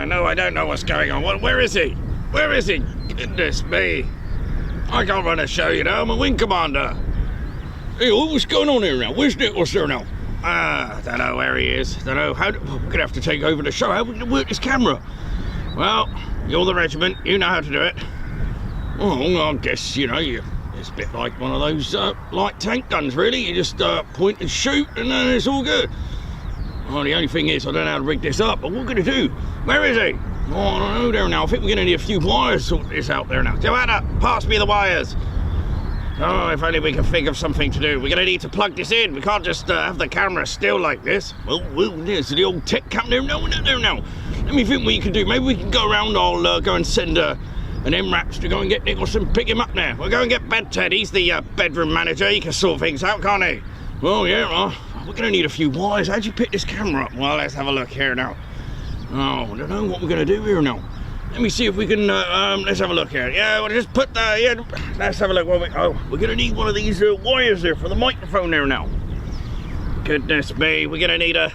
No, I don't know what's going on. Where is he? Where is he? Goodness me. I can't run a show, you know. I'm a wing commander. Hey, what's going on here now? Where's Nicholas there now? I don't know where he is. Don't know. We're going to have to take over the show. How are we going to work this camera? Well, you're the regiment. You know how to do it. Oh, I guess, you know, it's a bit like one of those light tank guns, really. You just point and shoot, and then it's all good. Oh, the only thing is, I don't know how to rig this up, but what are we going to do? Where is he? Oh, I don't know there now. I think we're going to need a few wires to sort this out there now. Joanna, pass me the wires. Oh, if only we can think of something to do. We're going to need to plug this in. We can't just have the camera still like this. Well, there's the old tech camp there. No, there now. Let me think what you can do. Maybe we can go around. I'll go and send an MRAPs to go and get Nicholas and pick him up there. We'll go and get Bed Ted. He's the bedroom manager. He can sort things out, can't he? Well, yeah, well, we're going to need a few wires. How'd you pick this camera up? Well, let's have a look here now. Oh, I don't know what we're going to do here now. Let me see if we can, let's have a look here. Yeah, we'll just put the, yeah, let's have a look. We're going to need one of these wires there for the microphone there now. Goodness me, we're going to need a,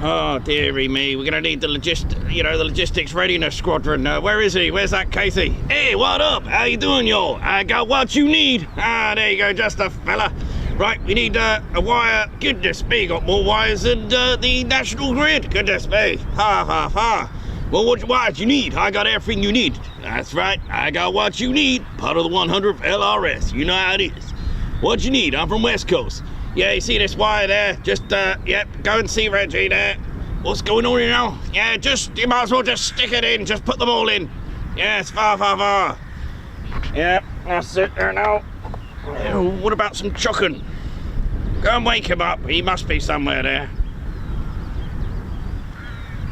oh, dearie me, we're going to need the logistics readiness squadron. Where is he? Where's that Casey? Hey, what up? How you doing, y'all? I got what you need. Ah, there you go, just a fella. Right, we need a wire. Goodness me, got more wires than the National Grid. Goodness me. Ha, ha, ha. Well, what wires you need? I got everything you need. That's right, I got what you need. Part of the 100th LRS. You know how it is. What you need? I'm from West Coast. Yeah, you see this wire there? Just, yep, go and see Reggie there. What's going on here now? Yeah, you might as well just stick it in. Just put them all in. Yes, far, far, far. Yep, that's it there now. What about some chucking? Go and wake him up. He must be somewhere there.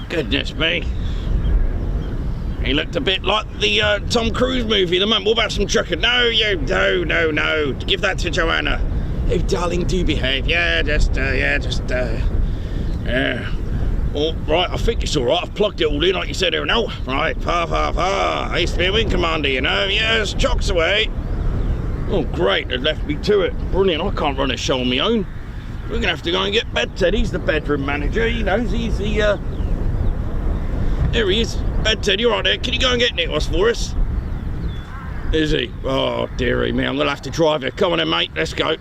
Goodness me. He looked a bit like the Tom Cruise movie, the man. What about some chucking? No. Give that to Joanna. Oh, darling, do behave. Yeah. All right, I think it's all right. I've plugged it all in, like you said here now. Right, far. I used to be a wing commander, you know. Yes, chocks away. Oh, great, they've left me to it. Brilliant, I can't run a show on my own. We're going to have to go and get Bed Ted. He's the bedroom manager, he knows. He's the, there he is. Bed Ted, you're right there. Can you go and get Nicholas for us? Is he? Oh, dearie me, I'm going to have to drive you. Come on then, mate, let's go.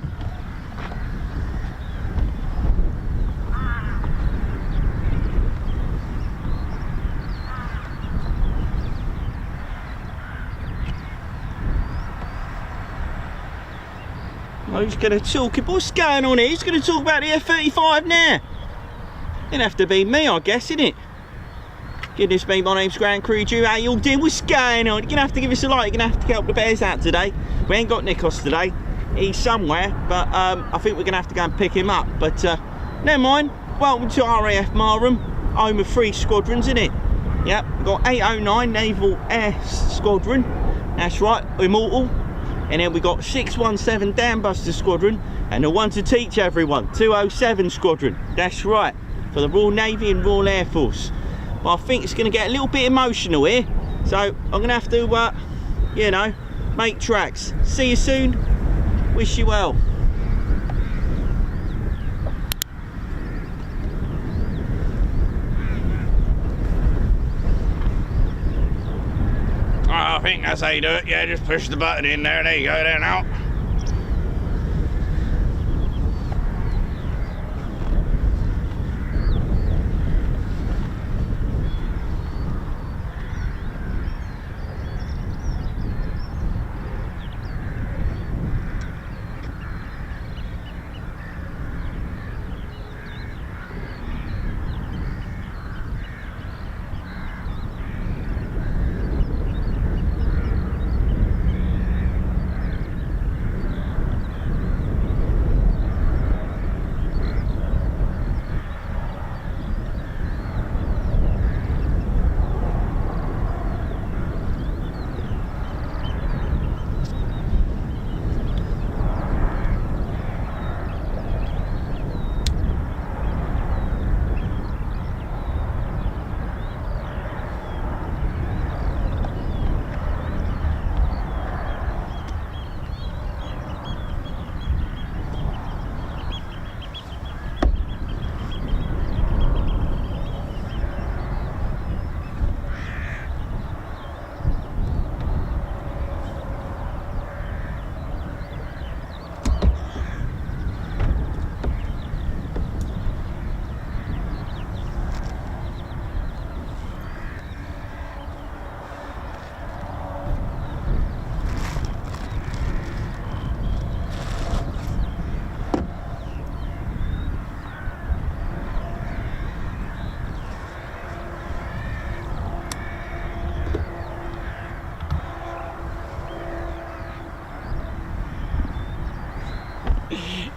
Who's going to talk? What's going on here? Who's going to talk about the F-35 now? It'll have to be me, I guess, innit? Goodness me, my name's Grand Crew Jew. How you all doing? What's going on? You're going to have to give us a light. You're going to have to help the bears out today. We ain't got Nikos today. He's somewhere, but I think we're going to have to go and pick him up. But never mind. Welcome to RAF Marham, home of 3 squadrons, innit? Yep, we've got 809 Naval Air Squadron. That's right, Immortal. And then we got 617 Dambusters Squadron, and the one to teach everyone, 207 Squadron. That's right, for the Royal Navy and Royal Air Force. But I think it's going to get a little bit emotional here, so I'm going to have to, you know, make tracks. See you soon. Wish you well. I think that's how you do it. Yeah, just push the button in there. There you go, there now.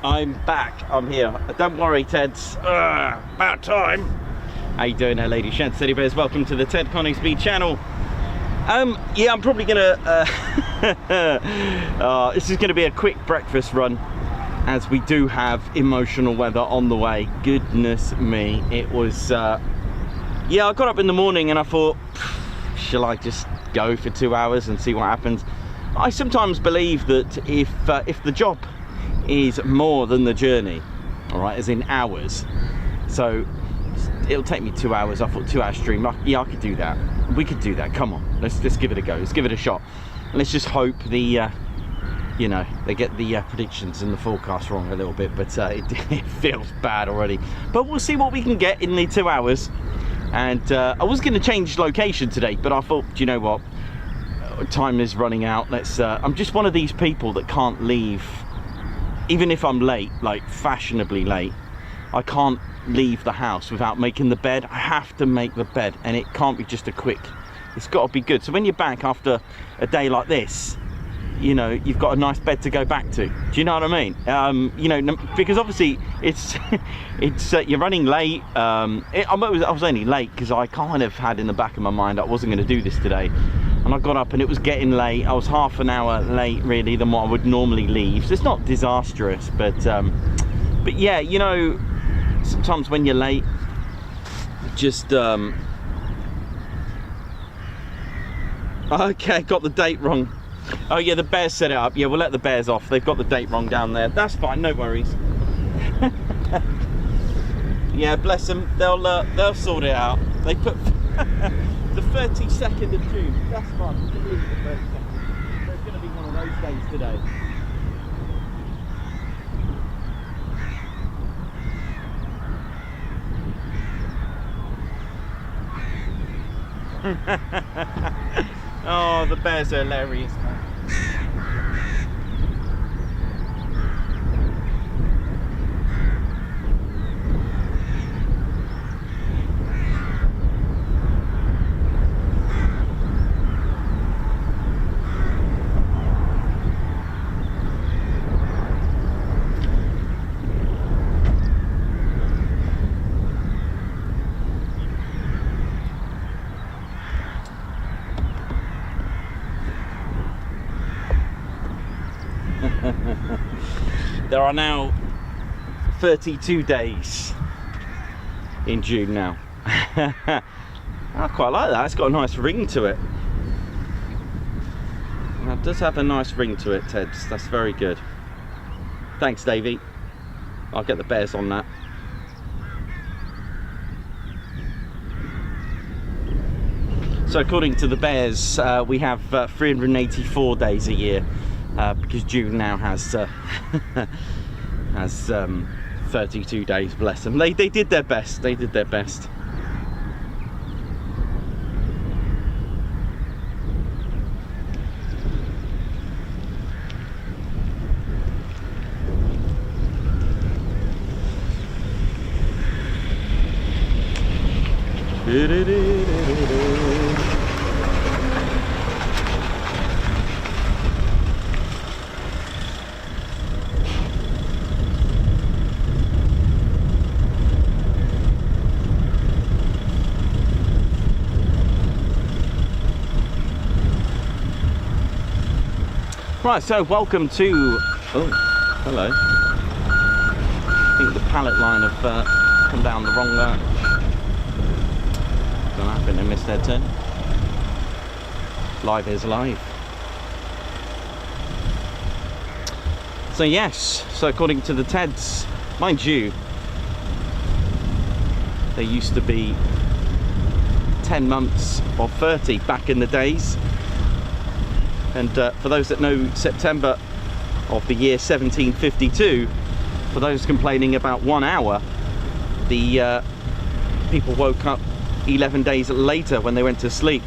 I'm back, I'm here. Don't worry, Teds. About time. How you doing there, ladies, gents, teddy bears? Welcome to the Ted Coningsby channel. Yeah, I'm probably gonna this is gonna be a quick breakfast run, as we do have emotional weather on the way. Goodness me, it was yeah, I got up in the morning and I thought, shall I just go for 2 hours and see what happens? I sometimes believe that if the job is more than the journey, all right, as in hours, so it'll take me 2 hours. I thought 2 hour stream, yeah, I could do that. We could do that. Come on, let's give it a go. Let's give it a shot. Let's just hope the you know, they get the predictions and the forecast wrong a little bit, but it feels bad already. But we'll see what we can get in the 2 hours. And I was going to change location today, but I thought, do you know what, time is running out. Let's I'm just one of these people that can't leave, even if I'm late, like fashionably late. I can't leave the house without making the bed. I have to make the bed, and it can't be just a quick, it's got to be good. So when you're back after a day like this, you know, you've got a nice bed to go back to. Do you know what I mean? You know, because obviously it's it's you're running late. I was only late because I kind of had in the back of my mind I wasn't going to do this today, and I got up and it was getting late. I was half an hour late really than what I would normally leave. So it's not disastrous, but yeah, you know, sometimes when you're late, just okay, got the date wrong. Oh yeah, the bears set it up. Yeah, we'll let the bears off. They've got the date wrong down there. That's fine, no worries. Yeah, bless them. They'll sort it out. They put the 32nd of June. That's fine. We can leave the 32nd. So it's going to be one of those days today. Oh, the bears are hilarious, man. There are now 32 days in June now. I quite like that. It's got a nice ring to it. That does have a nice ring to it, Ted. That's very good. Thanks, Davey. I'll get the bears on that. So according to the bears, we have 384 days a year, because June now has has 32 days. Bless them. They did their best. They did their best. Right, so welcome to... Oh, hello. I think the pallet line have come down the wrong... Don't know, I think they missed their turn. Live is live. So yes, so according to the TEDs, mind you, they used to be 10 months or 30 back in the days. And for those that know September of the year 1752, for those complaining about 1 hour, the people woke up 11 days later when they went to sleep.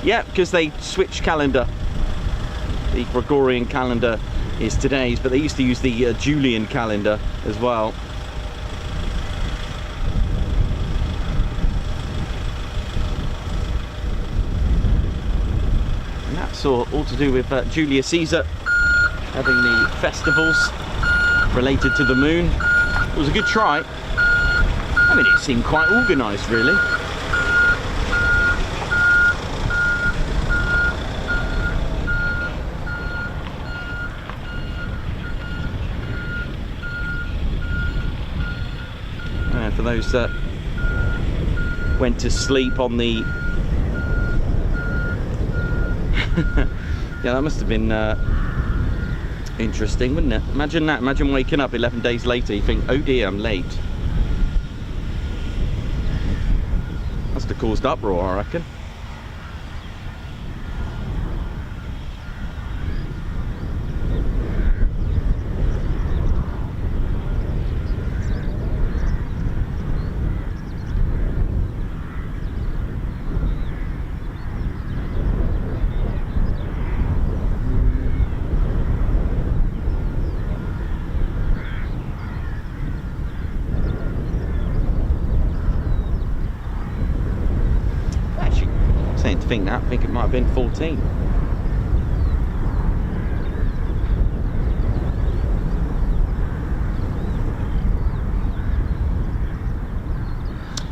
Yeah, because they switched calendar. The Gregorian calendar is today's, but they used to use the Julian calendar as well. And that's all to do with Julius Caesar having the festivals related to the moon. It was a good try. I mean, it seemed quite organised, really. For those that went to sleep on the... Yeah, that must have been interesting, wouldn't it? Imagine that. Imagine waking up 11 days later, you think, oh dear, I'm late. Must have caused uproar, I reckon. I think it might have been 14.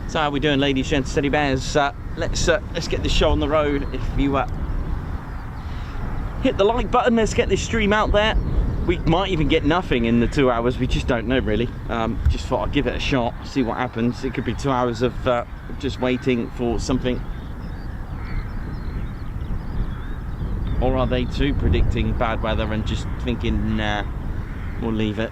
So how are we doing, ladies, gents, teddy bears? Let's get this show on the road. If you hit the like button, let's get this stream out there. We might even get nothing in the 2 hours. We just don't know, really. Just thought I'd give it a shot, see what happens. It could be 2 hours of just waiting for something. Or are they too predicting bad weather and just thinking, nah, we'll leave it?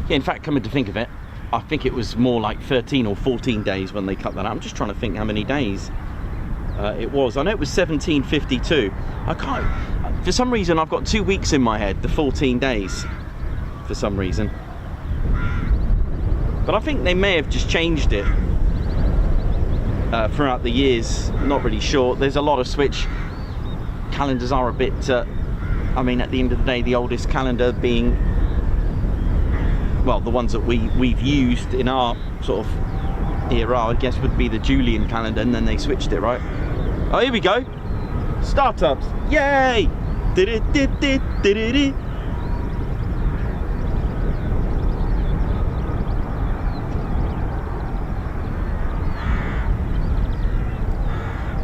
Yeah, in fact, coming to think of it, I think it was more like 13 or 14 days when they cut that out. I'm just trying to think how many days it was. I know it was 1752. I can't, for some reason, I've got 2 weeks in my head, the 14 days, for some reason. But I think they may have just changed it throughout the years. Not really sure. There's a lot of switch. Calendars are a bit, I mean, at the end of the day, the oldest calendar being, well, the ones that we've used in our sort of era, I guess, would be the Julian calendar, and then they switched it, right? Oh, here we go. Startups. Yay!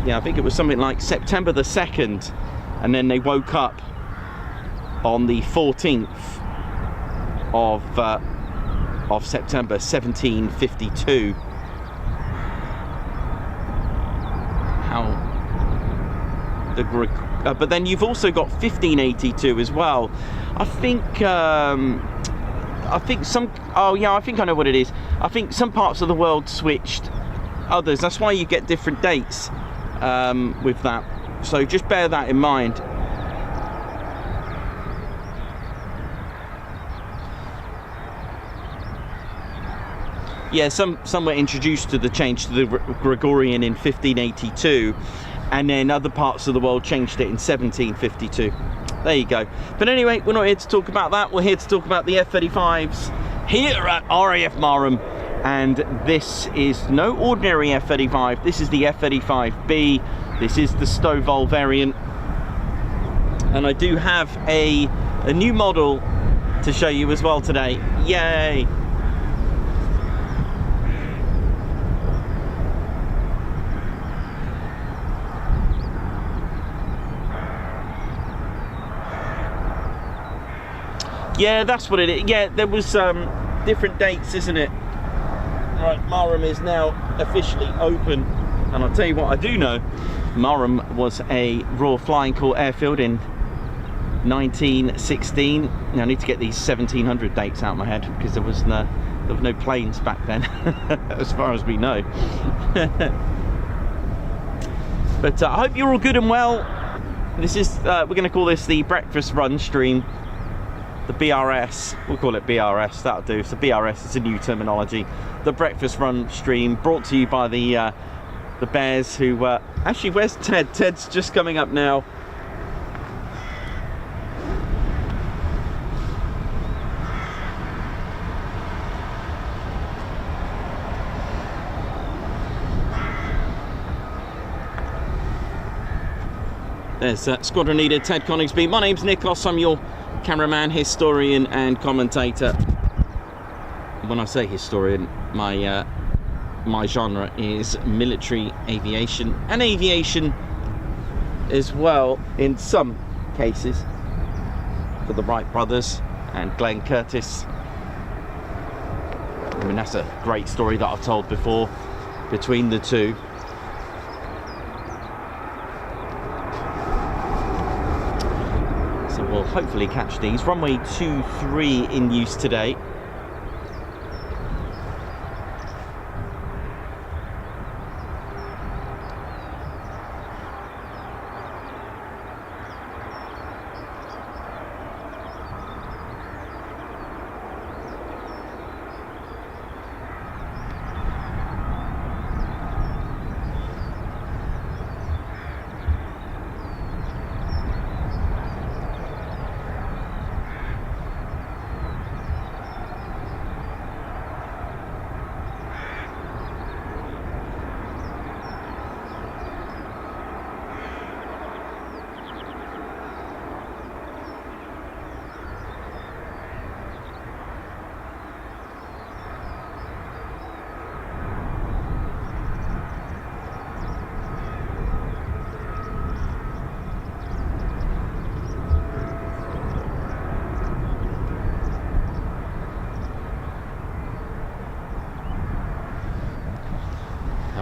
Yeah, I think it was something like September the 2nd, and then they woke up on the 14th of September 1752. But then you've also got 1582 as well. I think some. Oh yeah, I think I know what it is. I think some parts of the world switched others. That's why you get different dates with that. So just bear that in mind. Yeah, some were introduced to the change to the Gregorian in 1582, and then other parts of the world changed it in 1752. There you go. But anyway, we're not here to talk about that. We're here to talk about the F-35s here at RAF Marham, and this is no ordinary F-35. This is the F-35B. This is the Stovall variant, and I do have a new model to show you as well today. Yay! Yeah, that's what it is. Yeah, there was different dates, isn't it? Right, Marham is now officially open, and I'll tell you what I do know. Marham was a Royal Flying Corps airfield in 1916. Now I need to get these 1700 dates out of my head, because there was no planes back then, as far as we know. But I hope you're all good and well. This is we're going to call this the breakfast run stream. The BRS, we'll call it BRS, that'll do. So BRS is a new terminology. The breakfast run stream, brought to you by the Bears, who actually, where's Ted? Ted's just coming up now. There's Squadron Leader Ted Coningsby. My name's Nikos, I'm your cameraman, historian and commentator. When I say historian, my genre is military aviation, and aviation as well in some cases, for the Wright brothers and Glenn Curtis. I mean, that's a great story that I've told before between the two. We'll hopefully catch these. Runway 23 in use today.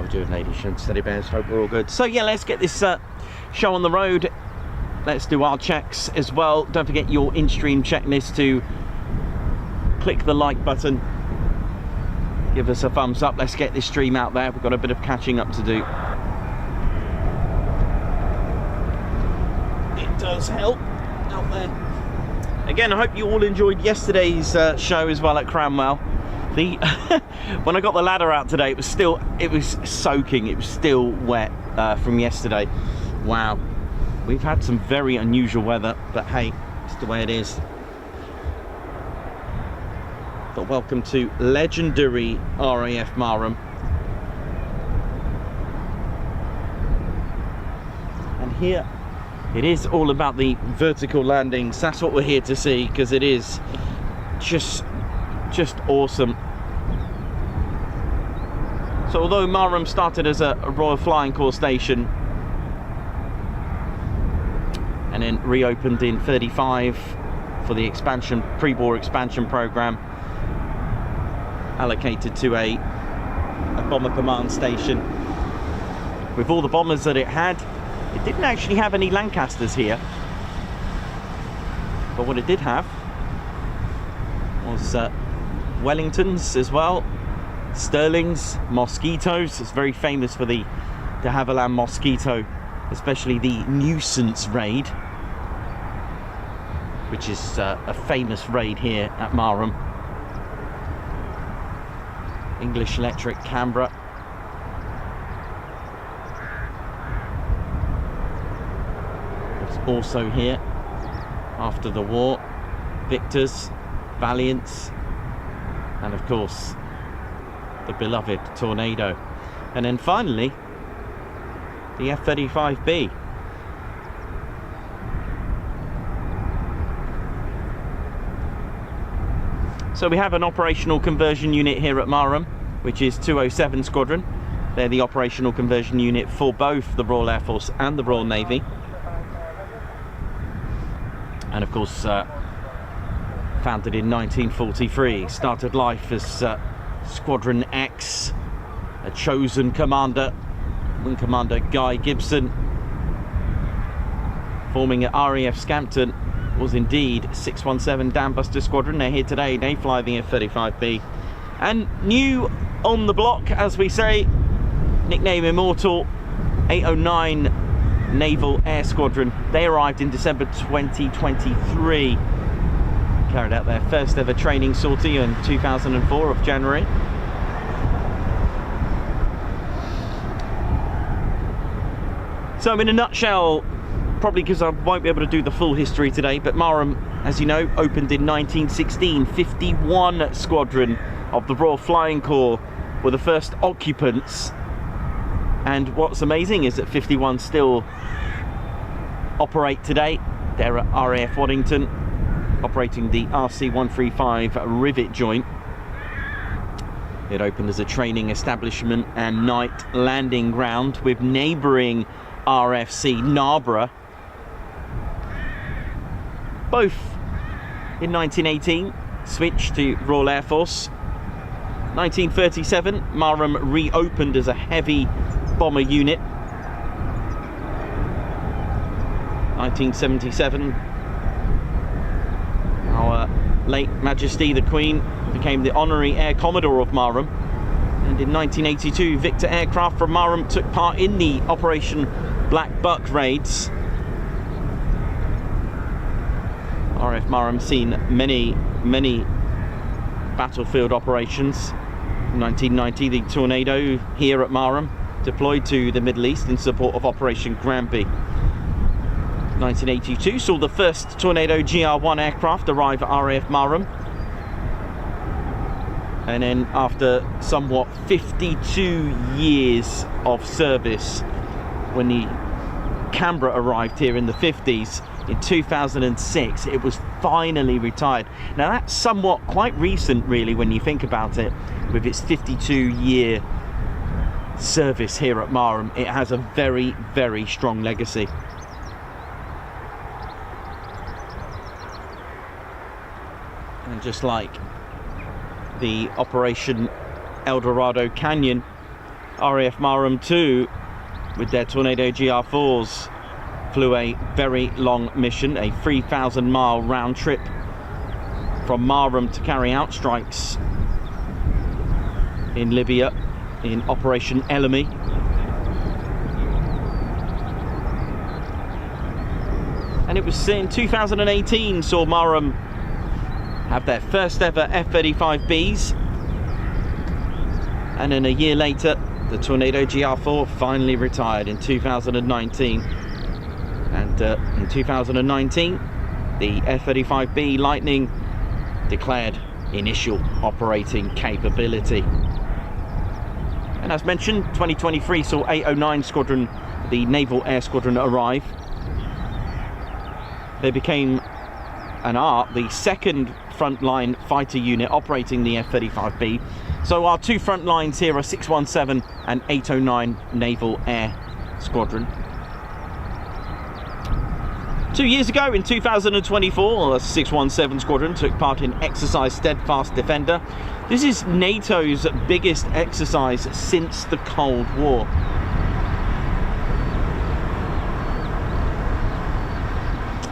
Doing, ladies and steady bears, hope we're all good. So yeah, let's get this show on the road. Let's do our checks as well. Don't forget your in-stream checklist to click the like button, give us a thumbs up. Let's get this stream out there. We've got a bit of catching up to do. It does help out there. Again, I hope you all enjoyed yesterday's show as well at Cranwell. The when I got the ladder out today, it was soaking. It was still wet from yesterday. Wow, we've had some very unusual weather, but hey, it's the way it is. But welcome to legendary RAF Marham. And here it is all about the vertical landings. That's what we're here to see, because it is just awesome. So although Marham started as a Royal Flying Corps station and then reopened in 35 for the expansion, pre-war expansion program, allocated to a bomber command station with all the bombers that it had, it didn't actually have any Lancasters here, but what it did have was Wellingtons as well, Sterlings, Mosquitoes. It's very famous for the de Havilland Mosquito, especially the Nuisance raid, which is a famous raid here at Marham. English Electric Canberra. It's also here after the war, Victors, Valiants, and of course the beloved Tornado. And then finally the F-35B. So we have an operational conversion unit here at Marham, which is 207 Squadron. They're the operational conversion unit for both the Royal Air Force and the Royal Navy. And of course, founded in 1943, started life as Squadron X, a chosen commander, Wing Commander Guy Gibson, forming at RAF Scampton, was indeed 617 Dambusters Squadron. They're here today. They fly the F-35B. And new on the block, as we say, nickname immortal, 809 Naval Air Squadron. They arrived in December 2023. Carried out their first ever training sortie in 2004 of January. So in a nutshell, probably because I won't be able to do the full history today, but Marham, as you know, opened in 1916. 51 Squadron of the Royal Flying Corps were the first occupants, and what's amazing is that 51 still operate today. They're at RAF Waddington, operating the RC-135 rivet joint. It opened as a training establishment and night landing ground with neighbouring RFC Narborough. Both in 1918 switched to Royal Air Force. 1937 Marham reopened as a heavy bomber unit. 1977 our late Majesty the Queen became the Honorary Air Commodore of Marham, and in 1982 Victor aircraft from Marham took part in the Operation Black Buck raids. RAF Marham seen many battlefield operations. In 1990 the Tornado here at Marham deployed to the Middle East in support of Operation Granby. 1982 saw the first Tornado GR1 aircraft arrive at RAF Marham, and then after somewhat 52 years of service, when the Canberra arrived here in the 50s, in 2006 it was finally retired. Now that's somewhat quite recent really when you think about it, with its 52-year service here at Marham. It has a very strong legacy. And just like the Operation Eldorado Canyon, RAF Marham 2 with their Tornado GR4s flew a very long mission, a 3,000-mile round trip from Marham to carry out strikes in Libya in Operation Elemi. And it was in 2018 saw Marham have their first ever F-35Bs And then a year later, the Tornado GR4 finally retired in 2019. And in 2019, the F-35B Lightning declared initial operating capability. And as mentioned, 2023 saw 809 Squadron, the Naval Air Squadron, arrive. They became and are the second frontline fighter unit operating the F-35B. So our two front lines here are 617 and 809 Naval Air Squadron. 2 years ago, in 2024, the 617 Squadron took part in Exercise Steadfast Defender. This is NATO's biggest exercise since the Cold War.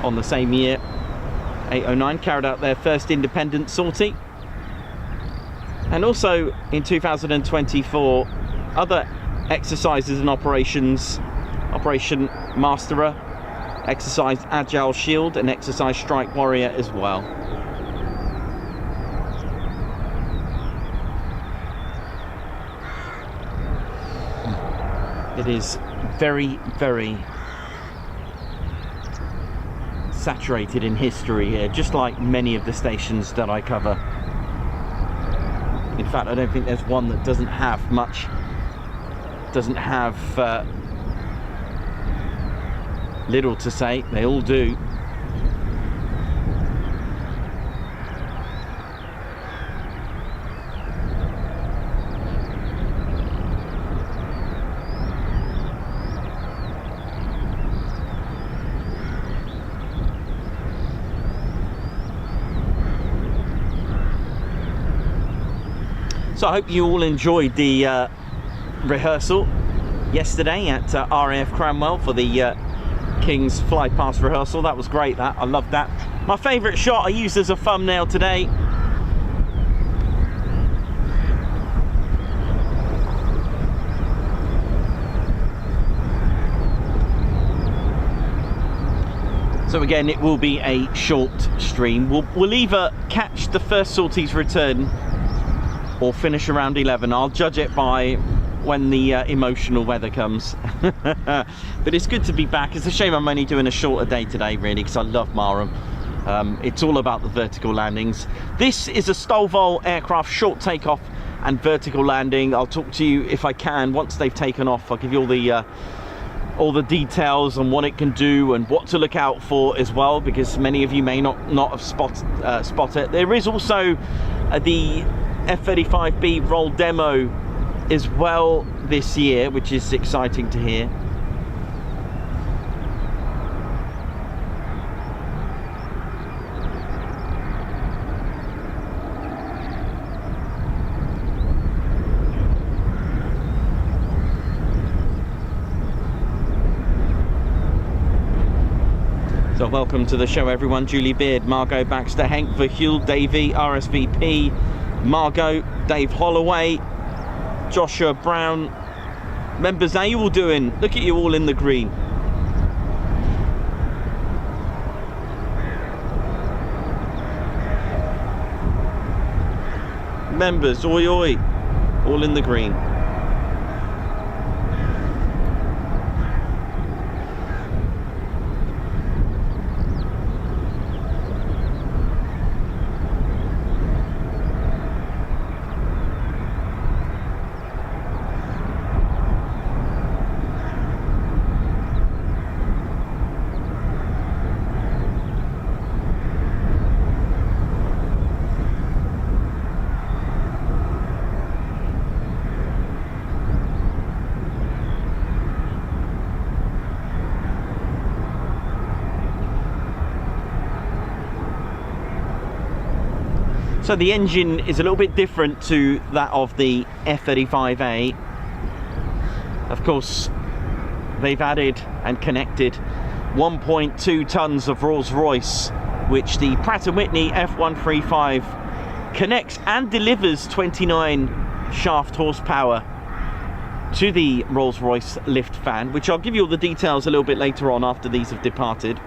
On the same year, 809 carried out their first independent sortie. And also in 2024, other exercises and operations, Operation Masterer, Exercise Agile Shield and Exercise Strike Warrior as well. It is very, very saturated in history here, just like many of the stations that I cover. In fact, I don't think there's one that doesn't have much, little to say. They all do. So I hope you all enjoyed the rehearsal yesterday at RAF Cranwell for the King's Fly Past rehearsal. That was great, that. I loved that. My favourite shot I used as a thumbnail today. So again, it will be a short stream. We'll either catch the first sortie's return or finish around 11. I'll judge it by when the emotional weather comes. But it's good to be back. It's a shame I'm only doing a shorter day today, really, because I love Marham. It's all about the vertical landings. This is a STOLVL aircraft short takeoff and vertical landing. I'll talk to you, if I can, once they've taken off. I'll give you all the details on what it can do and what to look out for as well, because many of you may not have spot it. There is also the F-35B roll demo as well this year, which is exciting to hear. So welcome to the show, everyone. Julie Beard, Margot Baxter, Hank Verhule, Davey, RSVP, Margot, Dave Holloway, Joshua Brown. Members, how you all doing? Look at you all in the green. Members, oi oi, all in the green. So the engine is a little bit different to that of the F-35A. Of course, they've added and connected 1.2 tons of Rolls-Royce, which the Pratt & Whitney F135 connects and delivers 29 shaft horsepower to the Rolls-Royce lift fan, which I'll give you all the details a little bit later on after these have departed.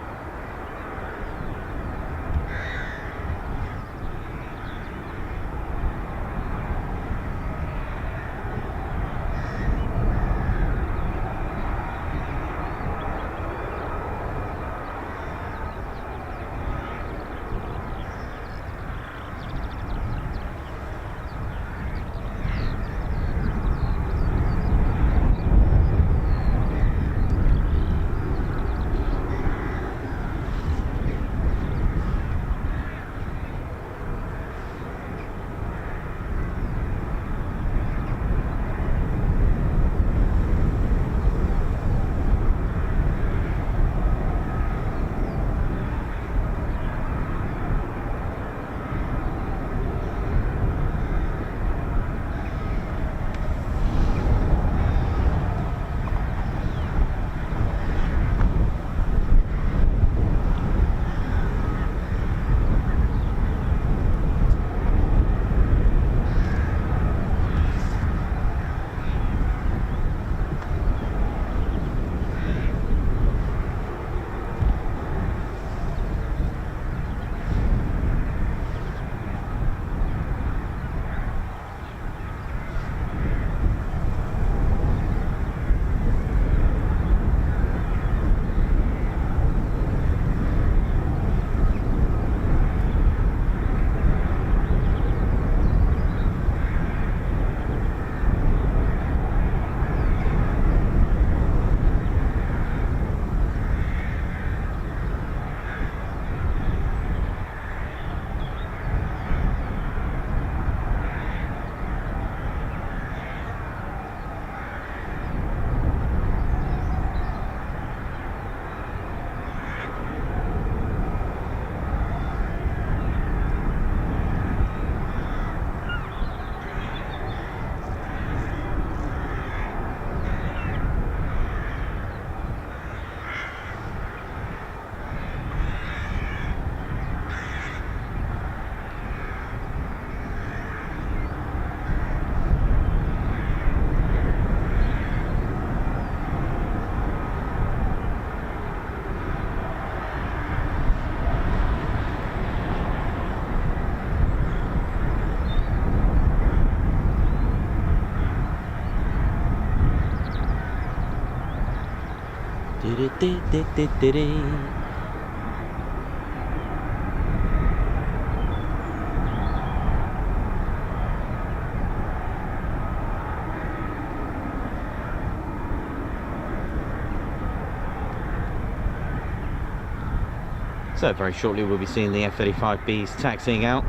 So very shortly we'll be seeing the F-35Bs taxiing out.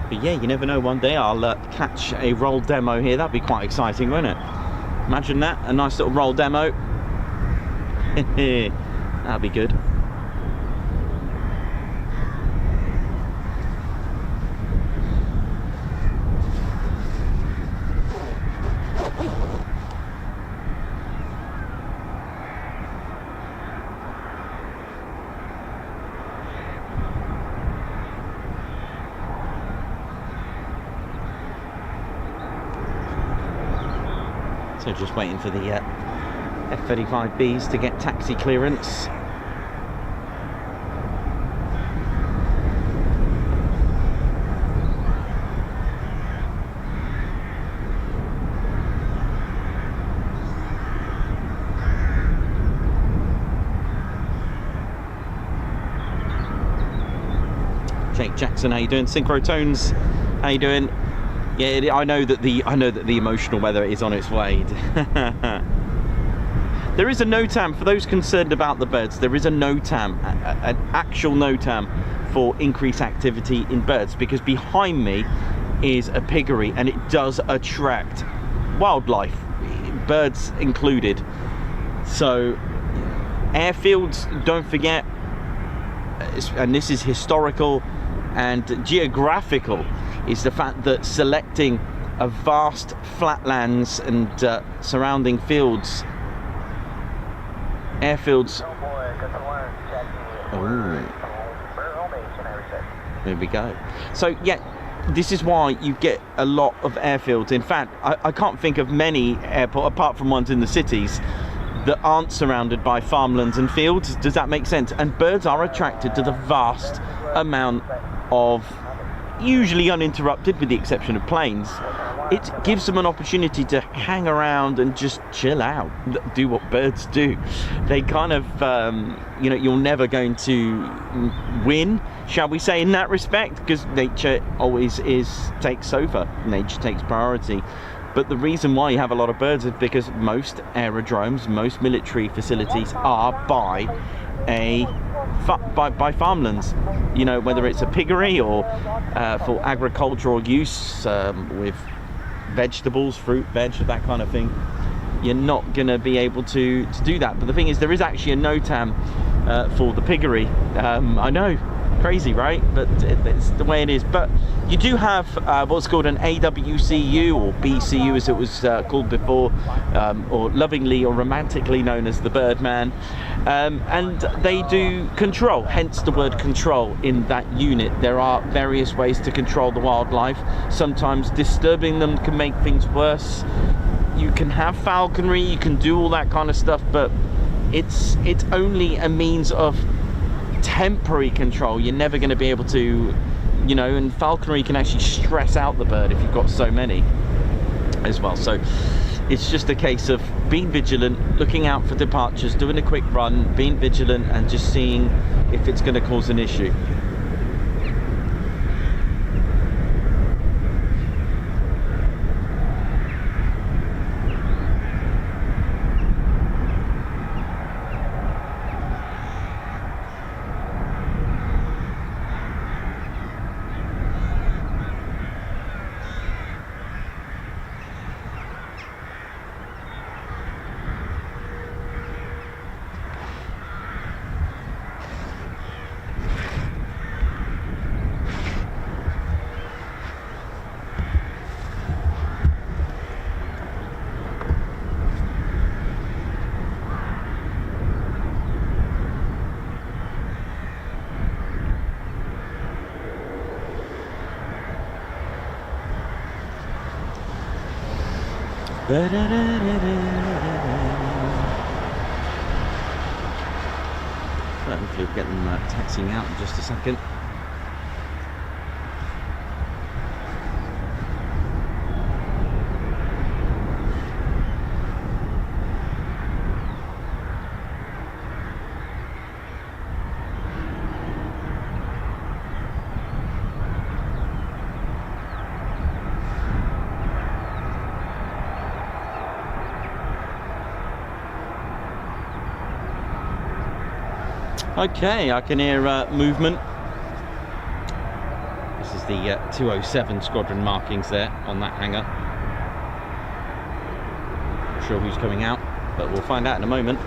But yeah, you never know, one day I'll catch a roll demo here. That'd be quite exciting, wouldn't it? Imagine that, a nice little roll demo. That'd be good. So just waiting for the F-35Bs to get taxi clearance. Jake Jackson, how you doing? Synchrotones, how you doing? Yeah, I know that the emotional weather is on its way. There is a NOTAM for those concerned about the birds. There is a NOTAM, an actual NOTAM for increased activity in birds, because behind me is a piggery and it does attract wildlife, birds included. So airfields, don't forget, and this is historical and geographical, is the fact that selecting a vast flatlands and surrounding fields, airfields. Oh, there we go. So yeah, this is why you get a lot of airfields. In fact, I can't think of many airports, apart from ones in the cities, that aren't surrounded by farmlands and fields. Does that make sense? And birds are attracted to the vast amount of, usually uninterrupted with the exception of planes, it gives them an opportunity to hang around and just chill out, do what birds do. They kind of, you know, you're never going to win, shall we say, in that respect, because nature always takes over, nature takes priority. But the reason why you have a lot of birds is because most aerodromes, most military facilities are by farmlands, you know, whether it's a piggery or for agricultural use with vegetables, fruit, veg, that kind of thing. You're not going to be able to do that. But the thing is, there is actually a NOTAM for the piggery. I know, crazy, right? But it's the way it is. But you do have what's called an AWCU, or BCU as it was called before, or lovingly or romantically known as the Birdman, and they do control, hence the word control in that unit. There are various ways to control the wildlife. Sometimes disturbing them can make things worse. You can have falconry, you can do all that kind of stuff, but it's only a means of temporary control. You're never going to be able to, you know, and falconry can actually stress out the bird if you've got so many as well. So it's just a case of being vigilant, looking out for departures, doing a quick run, being vigilant, and just seeing if it's going to cause an issue. Hopefully we'll get them taxiing out in just a second. Okay, I can hear movement. This is the 207 squadron markings there on that hangar. Not sure who's coming out, but we'll find out in a moment.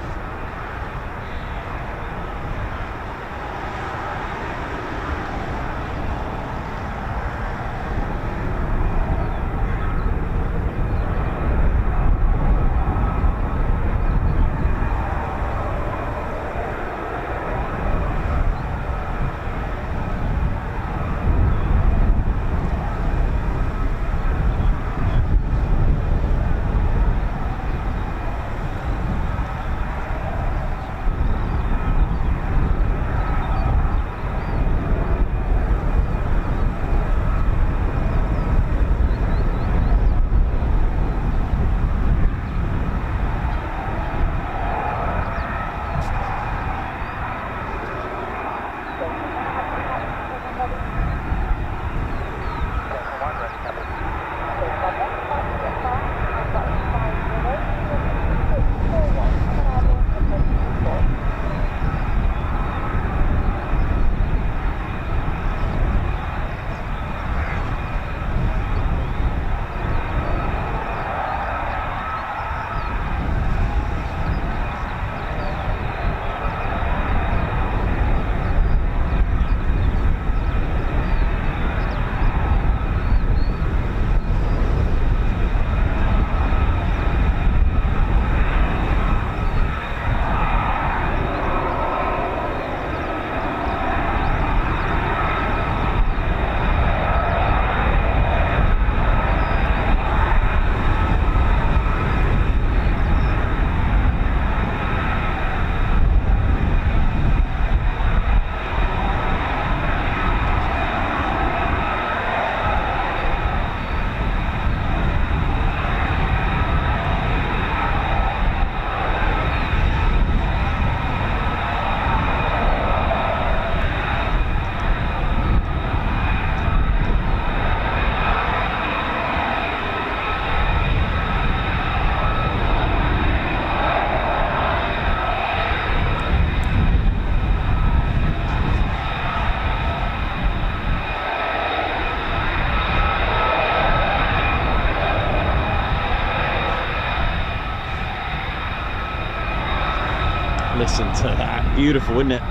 Listen to that, beautiful, isn't it?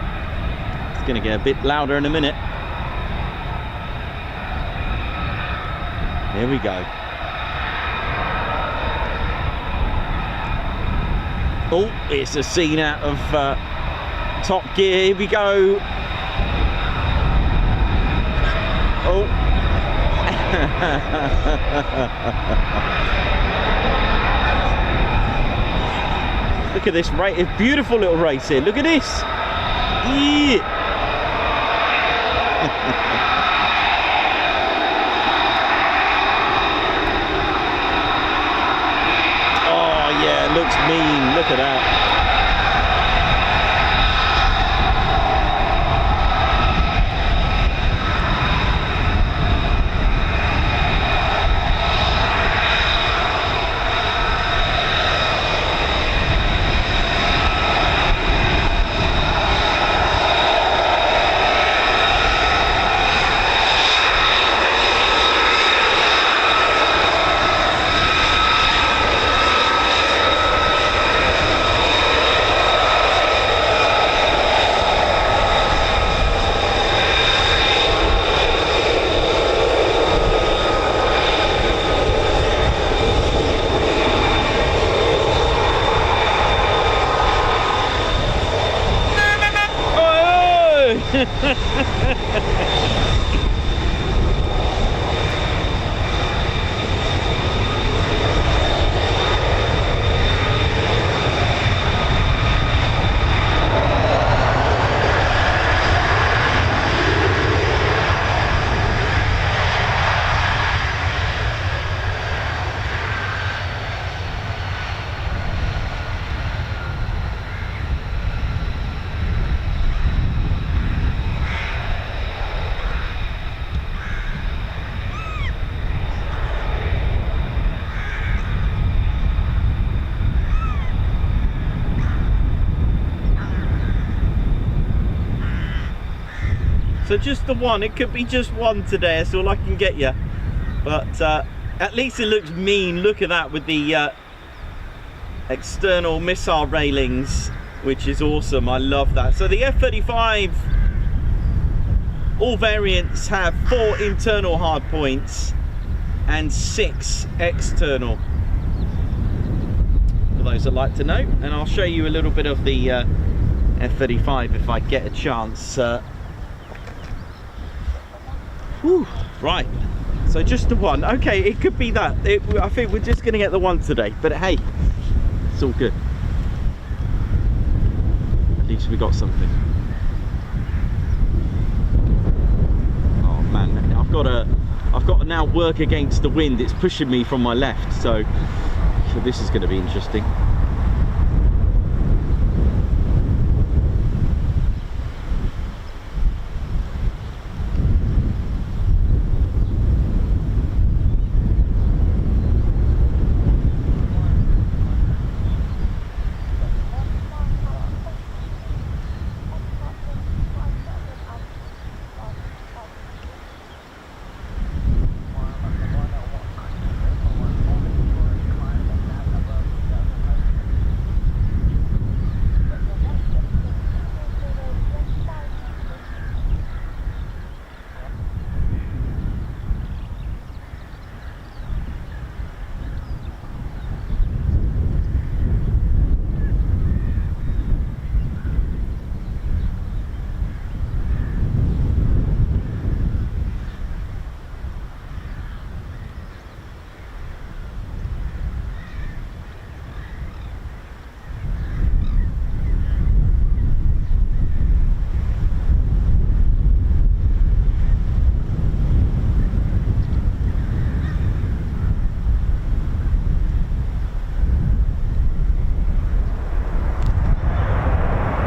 It's going to get a bit louder in a minute. Here we go. Oh, it's a scene out of Top Gear. Here we go. Oh. Look at this race, a beautiful little race here. Look at this. Yeah. Oh yeah, it looks mean. Look at that. So just the one. It could be just one today. That's all I can get you. But at least it looks mean. Look at that with the external missile railings, which is awesome. I love that. So the F-35, all variants have 4 internal hard points and 6 external, for those that like to know. And I'll show you a little bit of the F-35 if I get a chance. Whew, right, so just the one. Okay, it could be that. I think we're just going to get the one today, but hey, it's all good. At least we got something. Oh man, I've got to now work against the wind. It's pushing me from my left, so this is going to be interesting.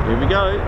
Here we go.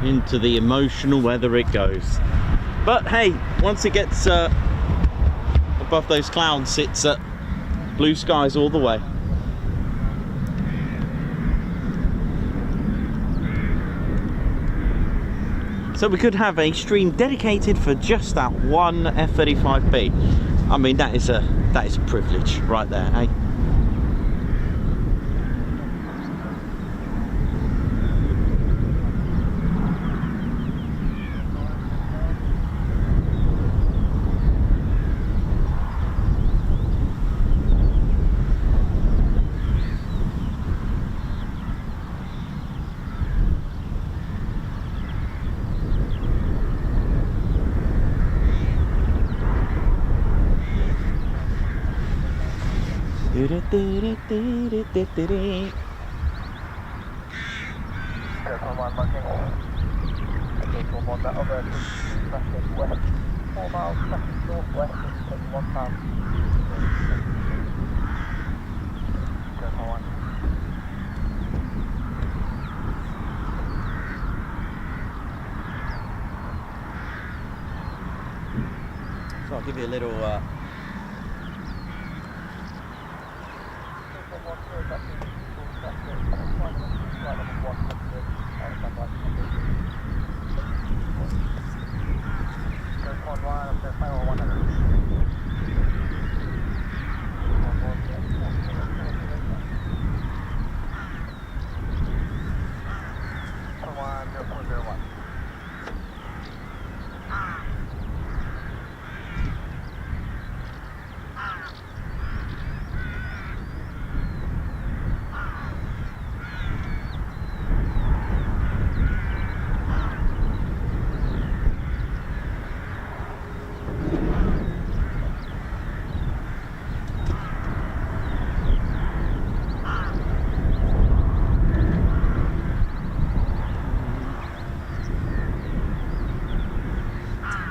Into the emotional weather it goes. But hey, once it gets above those clouds, it's blue skies all the way. So we could have a stream dedicated for just that one F-35B. I mean, that is a privilege right there, eh? So I'll give you a little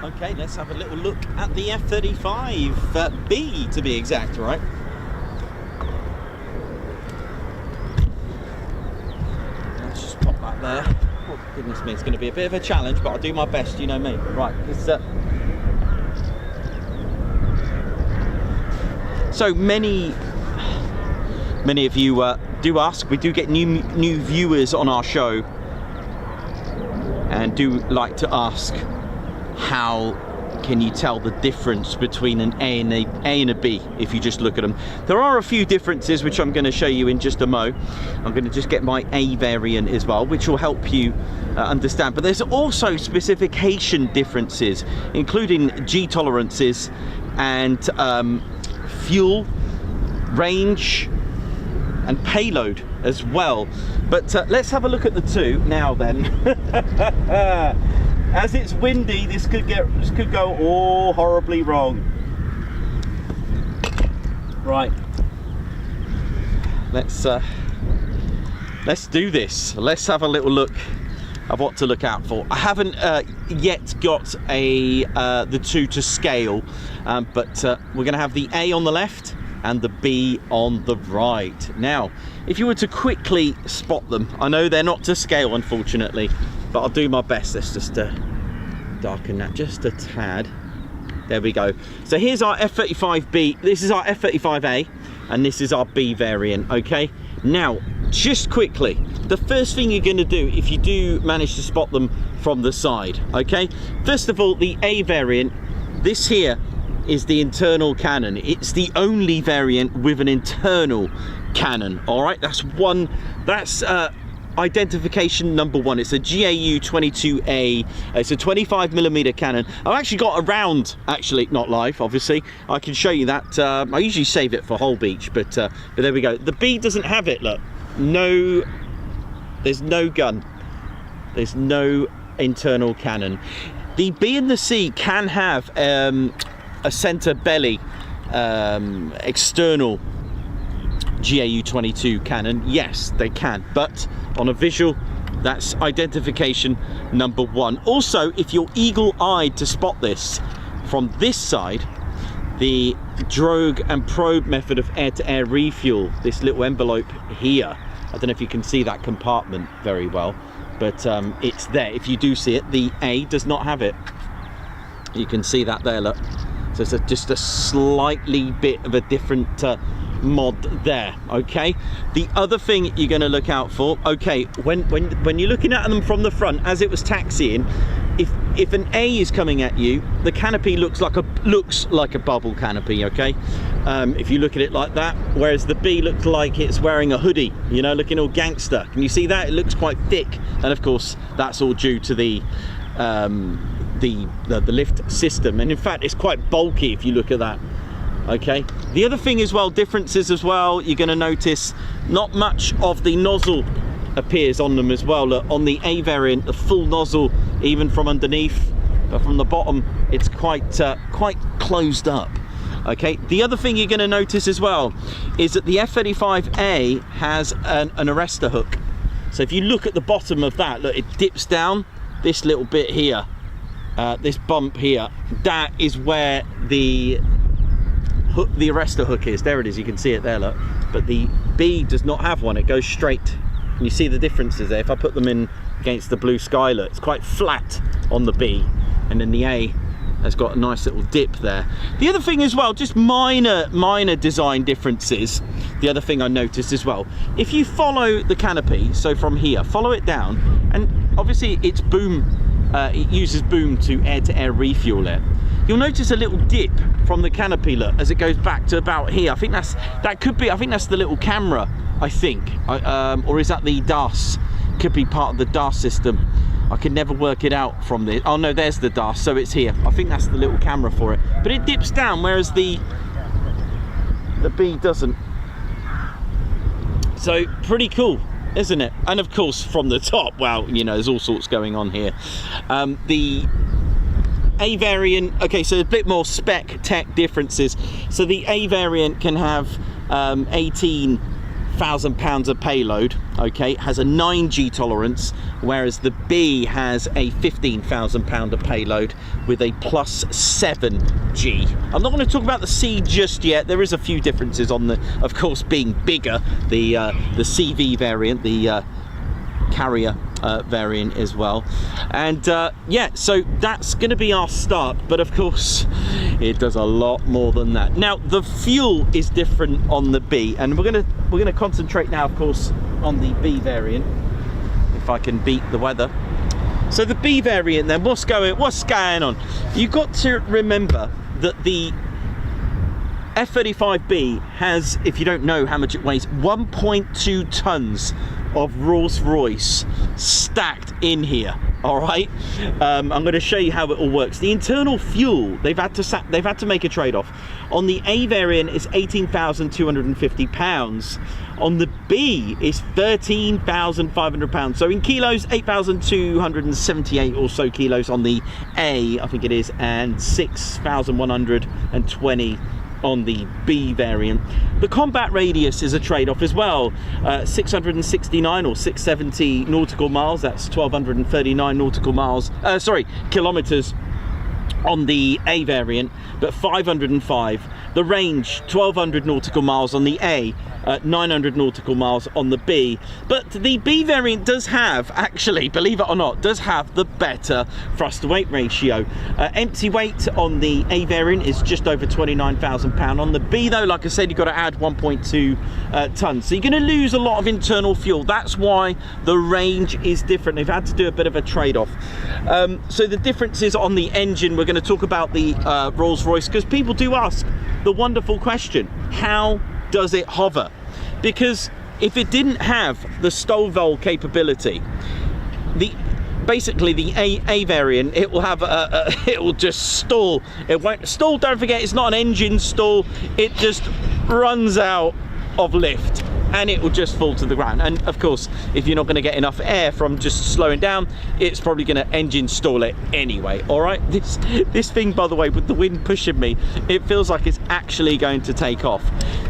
Okay, let's have a little look at the F-35B to be exact, right? Let's just pop that there. Oh, goodness me, it's going to be a bit of a challenge, but I'll do my best, you know me. Right, so many of you do ask, we do get new viewers on our show and do like to ask, how can you tell the difference between an A and a B if you just look at them? There are a few differences which I'm going to show you in just a mo. I'm going to just get my A variant as well, which will help you understand. But there's also specification differences, including G tolerances and fuel, range and payload as well. But let's have a look at the two now then. As it's windy, this could go all horribly wrong. Right, let's do this. Let's have a little look of what to look out for. I haven't yet got the two to scale, but we're going to have the A on the left and the B on the right. Now, if you were to quickly spot them, I know they're not to scale, unfortunately, but I'll do my best. Let's just darken that just a tad. There we go. So here's our F-35B. This is our F-35A, and this is our B variant, okay? Now, just quickly, the first thing you're going to do if you do manage to spot them from the side, okay? First of all, the A variant, this here is the internal cannon. It's the only variant with an internal cannon, all right? That's identification number one. It's a GAU 22A. It's a 25mm cannon. I've actually got a round, actually not live, obviously. I can show you that. I usually save it for Whole Beach, but there we go. The B doesn't have it. Look, there's no gun. There's no internal cannon. The B and the C can have a center belly external GAU 22 cannon. Yes, they can, but on a visual, that's identification number one. Also, if you're eagle-eyed to spot this from this side, the drogue and probe method of air-to-air refuel, this little envelope here, I don't know if you can see that compartment very well, but it's there. If you do see it, the A does not have it. You can see that there, look. So it's just a slightly bit of a different mod there, okay? The other thing you're going to look out for, okay, when you're looking at them from the front as it was taxiing, if an A is coming at you, the canopy looks like a bubble canopy, okay? If you look at it like that, whereas the B looks like it's wearing a hoodie, you know, looking all gangster. Can you see that? It looks quite thick, and of course that's all due to the lift system, and in fact it's quite bulky if you look at that. Okay, the other thing as well, differences as well, you're going to notice not much of the nozzle appears on them as well. Look, on the A variant, the full nozzle, even from underneath, but from the bottom it's quite closed up. Okay, the other thing you're going to notice as well is that the F-35A has an arrestor hook. So if you look at the bottom of that, look, it dips down this little bit here, this bump here, that is where the arrestor hook is. There it is, you can see it there, look. But the B does not have one, it goes straight. And you see the differences there. If I put them in against the blue sky, look, it's quite flat on the B, and then the A has got a nice little dip there. The other thing as well, just minor design differences. The other thing I noticed as well, if you follow the canopy, so from here, follow it down, and obviously it's boom, it uses boom to air refuel it. You'll notice a little dip from the canopy, look, as it goes back to about here. I think that's the little camera, I think, or is that the DAS? Could be part of the DAS system. I could never work it out from this. Oh no, there's the DAS, so it's here. I think that's the little camera for it. But it dips down, whereas the B doesn't. So pretty cool, isn't it? And of course from the top, well, you know, there's all sorts going on here. The A variant, okay, so a bit more spec tech differences. So the A variant can have 18 1,000 pounds of payload, okay, has a 9G tolerance, whereas the B has a 15,000 pound of payload with a plus 7G. I'm not going to talk about the C just yet. There is a few differences on the, of course, being bigger, the CV variant, the carrier variant as well. And yeah, so that's going to be our start, but of course it does a lot more than that. Now the fuel is different on the B, and we're going to concentrate now, of course, on the B variant, if I can beat the weather. So the B variant, then, what's going on? You've got to remember that the F-35B has, if you don't know how much it weighs, 1.2 tons of Rolls-Royce stacked in here. All right, I'm going to show you how it all works. The internal fuel, they've had to make a trade-off. On the A variant, it's 18,250 pounds. On the B, it's 13,500 pounds. So in kilos, 8,278 or so kilos on the A, I think it is, and 6,120 on the B variant. The combat radius is a trade-off as well. 669 or 670 nautical miles, that's 1,239 nautical miles, kilometers on the A variant, but 505. The range, 1,200 nautical miles on the A, 900 nautical miles on the B. But the B variant does have, actually, believe it or not, does have the better thrust to weight ratio. Empty weight on the A variant is just over 29,000 pounds. On the B though, like I said, you've got to add 1.2 tons. So you're going to lose a lot of internal fuel. That's why the range is different. They've had to do a bit of a trade-off. So the differences on the engine, we're going to talk about the Rolls-Royce, because people do ask the wonderful question, how does it hover? Because if it didn't have the STOVL capability, basically the A variant, it will have it will just stall. It won't stall. Don't forget, it's not an engine stall. It just runs out of lift and it will just fall to the ground. And of course, if you're not going to get enough air from just slowing down, it's probably going to engine stall it anyway. All right, this thing, by the way, with the wind pushing me, it feels like it's actually going to take off.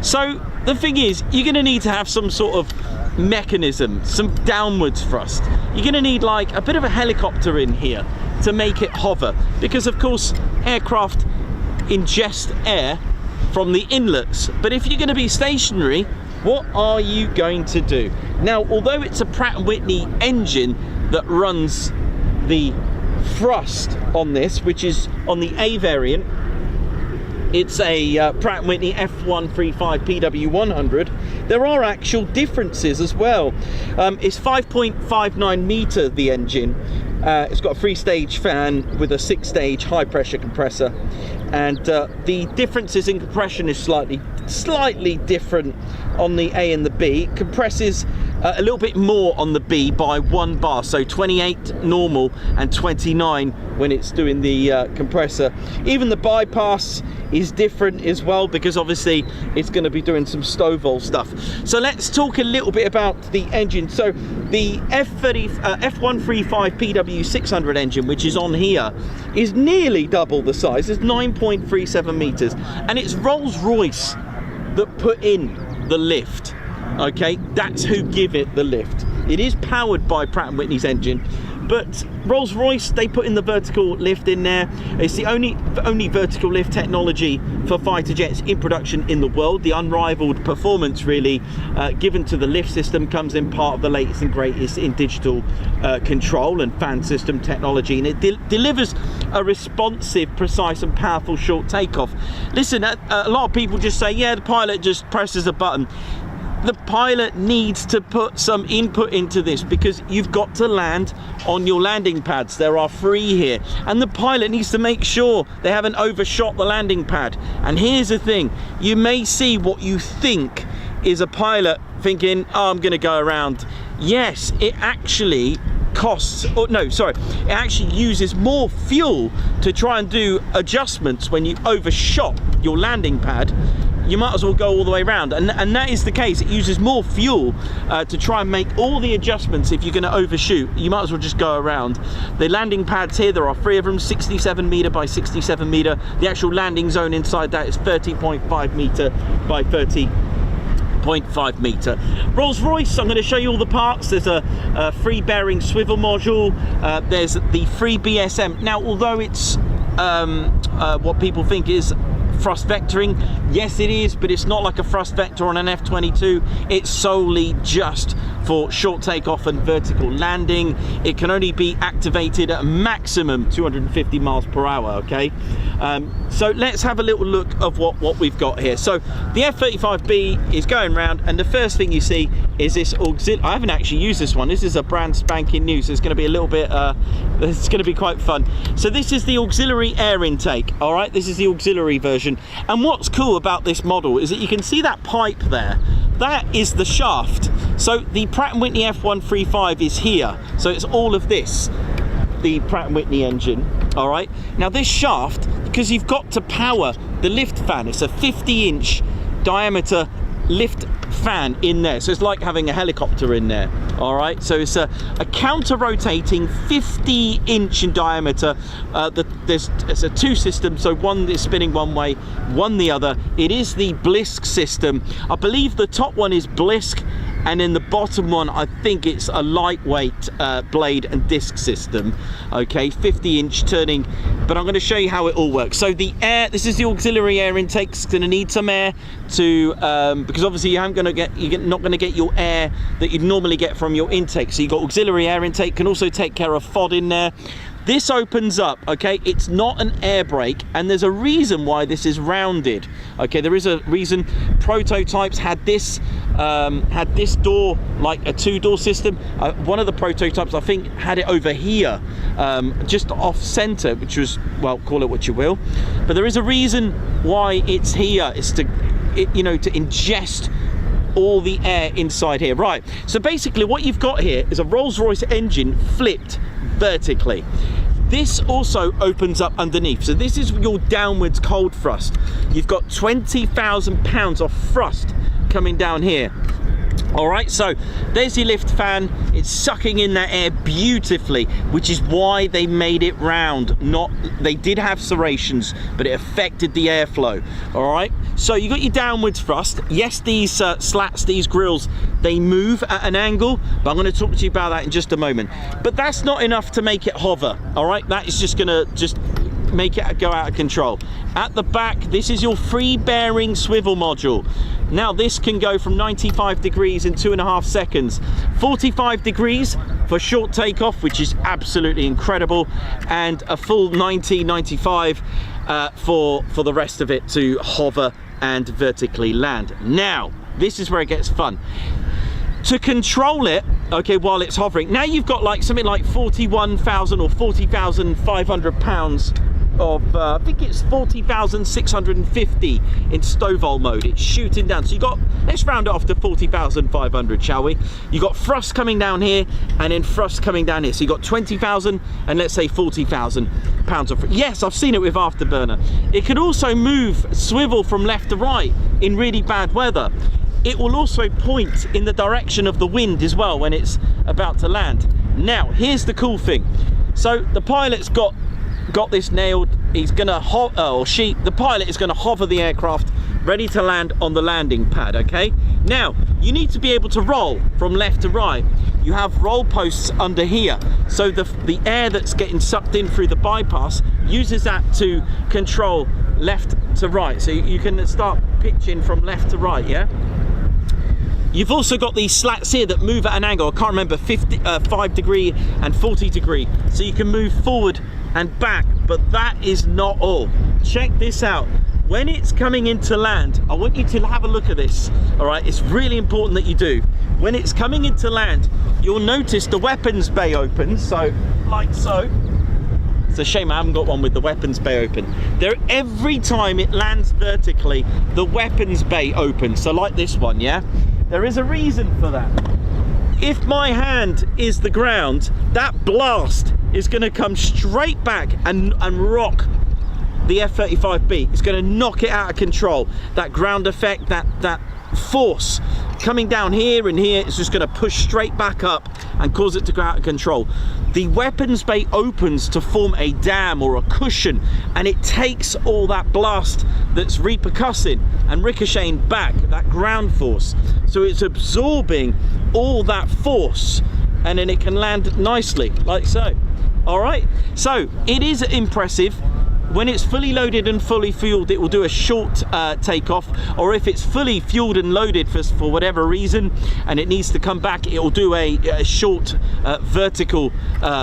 So the thing is, you're going to need to have some sort of mechanism, some downwards thrust. You're going to need like a bit of a helicopter in here to make it hover, because of course aircraft ingest air from the inlets. But if you're going to be stationary, what are you going to do? Now, although it's a Pratt & Whitney engine that runs the thrust on this, which is on the A variant, it's a Pratt & Whitney F135 PW100. There are actual differences as well. It's 5.59 metre, the engine. It's got a 3-stage fan with a 6-stage high pressure compressor, and the differences in compression is slightly different on the A and the B. It compresses a little bit more on the B by 1 bar, so 28 normal and 29 when it's doing the compressor. Even the bypass is different as well, because obviously it's going to be doing some STOVL stuff. So let's talk a little bit about the engine. So the F135 PW600 engine, which is on here, is nearly double the size. It's 9.37 meters, and it's Rolls-Royce that put in the lift. Okay, that's who give it the lift. It is powered by Pratt & Whitney's engine, but Rolls-Royce, they put in the vertical lift in there. It's the only vertical lift technology for fighter jets in production in the world. The unrivaled performance really given to the lift system comes in part of the latest and greatest in digital control and fan system technology, and it delivers a responsive, precise and powerful short takeoff. Listen, a lot of people just say, yeah, the pilot just presses a button. The pilot needs to put some input into this, because you've got to land on your landing pads. There are 3 here, and the pilot needs to make sure they haven't overshot the landing pad. And here's the thing, you may see what you think is a pilot thinking, oh, I'm gonna go around. Yes, it actually it actually uses more fuel to try and do adjustments. When you overshot your landing pad, you might as well go all the way around, and that is the case. It uses more fuel to try and make all the adjustments. If you're going to overshoot, you might as well just go around. The landing pads here, there are 3 of them, 67 metre by 67 metre. The actual landing zone inside that is 30.5 metre by 30.5 0.5 metre. Rolls-Royce, I'm going to show you all the parts. There's a free bearing swivel module. There's the free BSM. Now, although it's what people think is thrust vectoring, yes it is, but it's not like a thrust vector on an F-22. It's solely just for short takeoff and vertical landing. It can only be activated at a maximum 250 miles per hour, okay? So let's have a little look of what we've got here. So the F-35B is going round, and the first thing you see is this auxiliary. I haven't actually used this one. This is a brand spanking new, so it's going to be a little bit, it's going to be quite fun. So this is the auxiliary air intake, all right? This is the auxiliary version. And what's cool about this model is that you can see that pipe there. That is the shaft. So the Pratt & Whitney F135 is here. So it's all of this, the Pratt & Whitney engine, all right? Now this shaft, because you've got to power the lift fan, it's a 50-inch diameter lift fan in there, so it's like having a helicopter in there, all right? So it's a counter-rotating 50-inch in diameter. It's a two system, so one is spinning one way, one the other. It is the Blisk system. I believe the top one is Blisk, and then the bottom one, I think it's a lightweight blade and disc system. Okay, 50-inch turning, but I'm going to show you how it all works. So the air, this is the auxiliary air intake. It's going to need some air to, because obviously you're not going to get your air that you'd normally get from your intake. So you've got auxiliary air intake, can also take care of FOD in there. This opens up, okay? It's not an air brake, and there's a reason why this is rounded. Okay, there is a reason. Prototypes had this door, like a two-door system. One of the prototypes, I think, had it over here, just off center, which was, well, call it what you will. But there is a reason why it's here. It's to, you know, to ingest all the air inside here. Right, so basically what you've got here is a Rolls-Royce engine flipped vertically. This also opens up underneath, so this is your downwards cold thrust. You've got 20,000 pounds of thrust coming down here. All right, so there's your lift fan. It's sucking in that air beautifully, which is why they made it round. They did have serrations, but it affected the airflow. All right, so you got your downwards thrust. Yes, these slats, these grills, they move at an angle, but I'm going to talk to you about that in just a moment. But that's not enough to make it hover. All right, that is just going to make it go out of control. At the back, this is your free bearing swivel module. Now this can go from 95 degrees in 2.5 seconds, 45 degrees for short takeoff, which is absolutely incredible, and a full 95 for the rest of it to hover and vertically land. Now this is where it gets fun. To control it, okay, while it's hovering, now you've got like something like 41,000 or 40,500 pounds of, I think it's 40,650 in stovall mode. It's shooting down. So you got, let's round it off to 40,500, shall we? You got thrust coming down here and then thrust coming down here. So you got 20,000 and let's say 40,000 pounds of, yes, I've seen it with afterburner. It could also move, swivel from left to right in really bad weather. It will also point in the direction of the wind as well when it's about to land. Now, here's the cool thing. So the pilot's got this nailed. He's gonna the pilot is gonna hover the aircraft ready to land on the landing pad. Okay, now you need to be able to roll from left to right. You have roll posts under here, so the air that's getting sucked in through the bypass uses that to control left to right, so you can start pitching from left to right. Yeah, you've also got these slats here that move at an angle. I can't remember, 5 degree and 40 degree, so you can move forward and back. But that is not all. Check this out. When it's coming into land, I want you to have a look at this. All right, it's really important that you do. When it's coming into land, you'll notice the weapons bay opens, so like so. It's a shame I haven't got one with the weapons bay open. Every time it lands vertically, the weapons bay opens, so like this one, yeah? There is a reason for that. If my hand is the ground, that blast is going to come straight back and rock the F-35B. It's going to knock it out of control. That ground effect, that force coming down here and here, it's just going to push straight back up and cause it to go out of control. The weapons bay opens to form a dam or a cushion, and it takes all that blast that's repercussing and ricocheting back, that ground force. So it's absorbing all that force, and then it can land nicely, like so. All right, so it is impressive. When it's fully loaded and fully fueled, it will do a short takeoff, or if it's fully fueled and loaded for whatever reason and it needs to come back, it will do a short vertical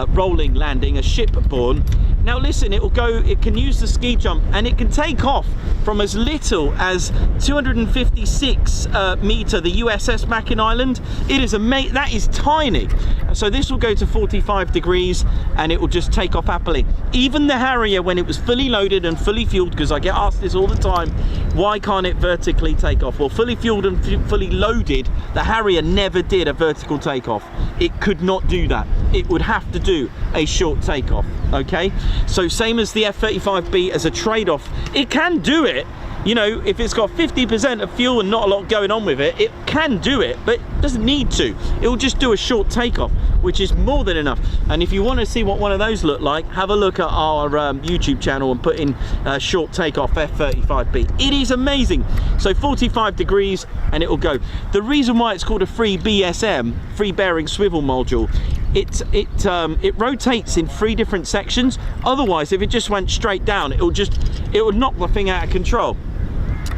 rolling landing, a shipborne. Now listen, it can use the ski jump, and it can take off from as little as 256 meter, the USS Mackinac Island. It is that is tiny. So this will go to 45 degrees and it will just take off happily. Even the Harrier, when it was fully loaded and fully fueled, because I get asked this all the time, why can't it vertically take off? Well, fully fueled and fully loaded, the Harrier never did a vertical takeoff. It could not do that. It would have to do a short takeoff, okay? So same as the F-35B as a trade-off, it can do it. You know, if it's got 50% of fuel and not a lot going on with it, it can do it, but it doesn't need to. It will just do a short takeoff, which is more than enough. And if you want to see what one of those look like, have a look at our YouTube channel and put in short takeoff F-35B. It is amazing. So 45 degrees and it will go. The reason why it's called a free BSM, free bearing swivel module, it rotates in 3 different sections. Otherwise, if it just went straight down, it would knock the thing out of control.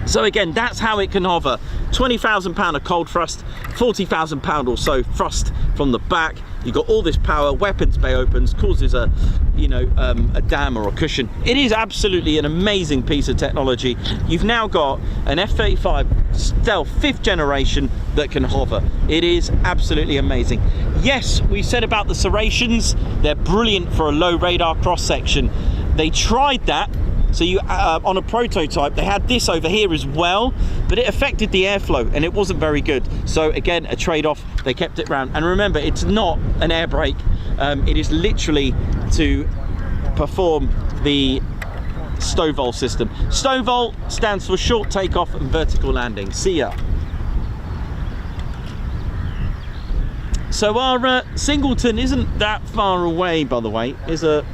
So again, that's how it can hover. 20,000 pound of cold thrust, 40,000 pound or so thrust from the back. You've got all this power, weapons bay opens, causes a dam or a cushion. It is absolutely an amazing piece of technology. You've now got an F-35 stealth 5th generation that can hover. It is absolutely amazing. Yes, we said about the serrations, they're brilliant for a low radar cross section. They tried that. So you on a prototype, they had this over here as well, but it affected the airflow and it wasn't very good. So again, a trade-off, they kept it round. And remember, it's not an air brake. It is literally to perform the STOVL system. STOVL stands for short takeoff and vertical landing. See ya. So our Singleton isn't that far away, by the way. I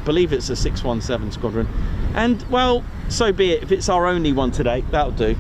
believe it's a 617 squadron. And well, so be it. If it's our only one today, that'll do.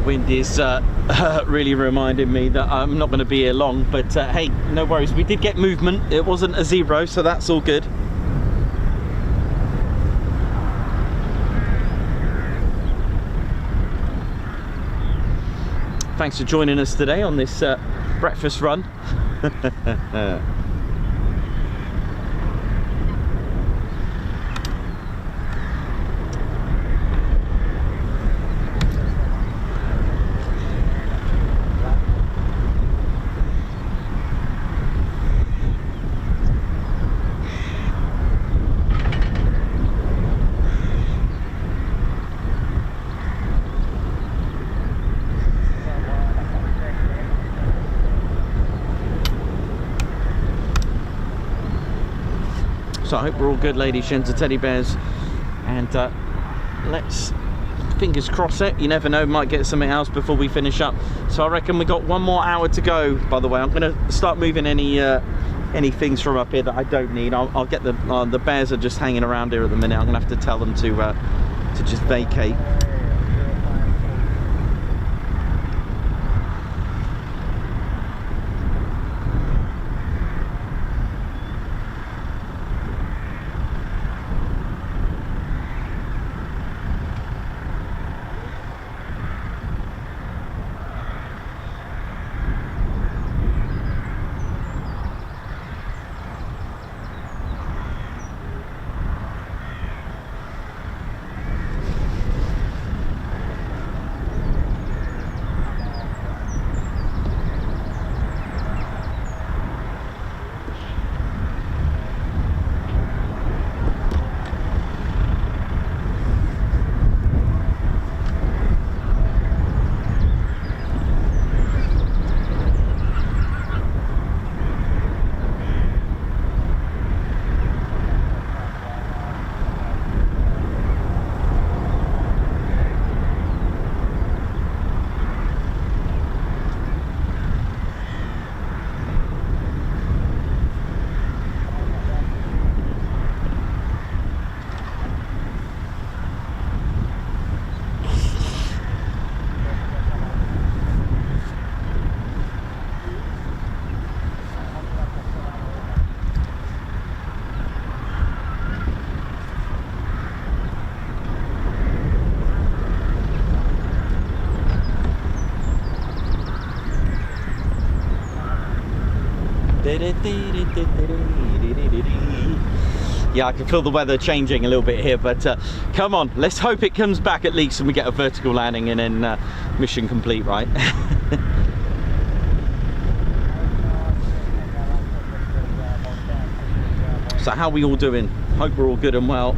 Wind is really reminding me that I'm not going to be here long, but hey, no worries. We did get movement. It wasn't a 0, so that's all good. Thanks for joining us today on this breakfast run. So I hope we're all good, ladies, gents, and teddy bears. And let's, fingers crossed it, you never know, might get something else before we finish up. So I reckon we got 1 more hour to go. By the way, I'm going to start moving any things from up here that I don't need. I'll get the bears are just hanging around here at the minute. I'm going to have to tell them to just vacate. Yeah, I can feel the weather changing a little bit here, but come on, let's hope it comes back at least and we get a vertical landing and then mission complete, right? So how are we all doing? Hope we're all good and well.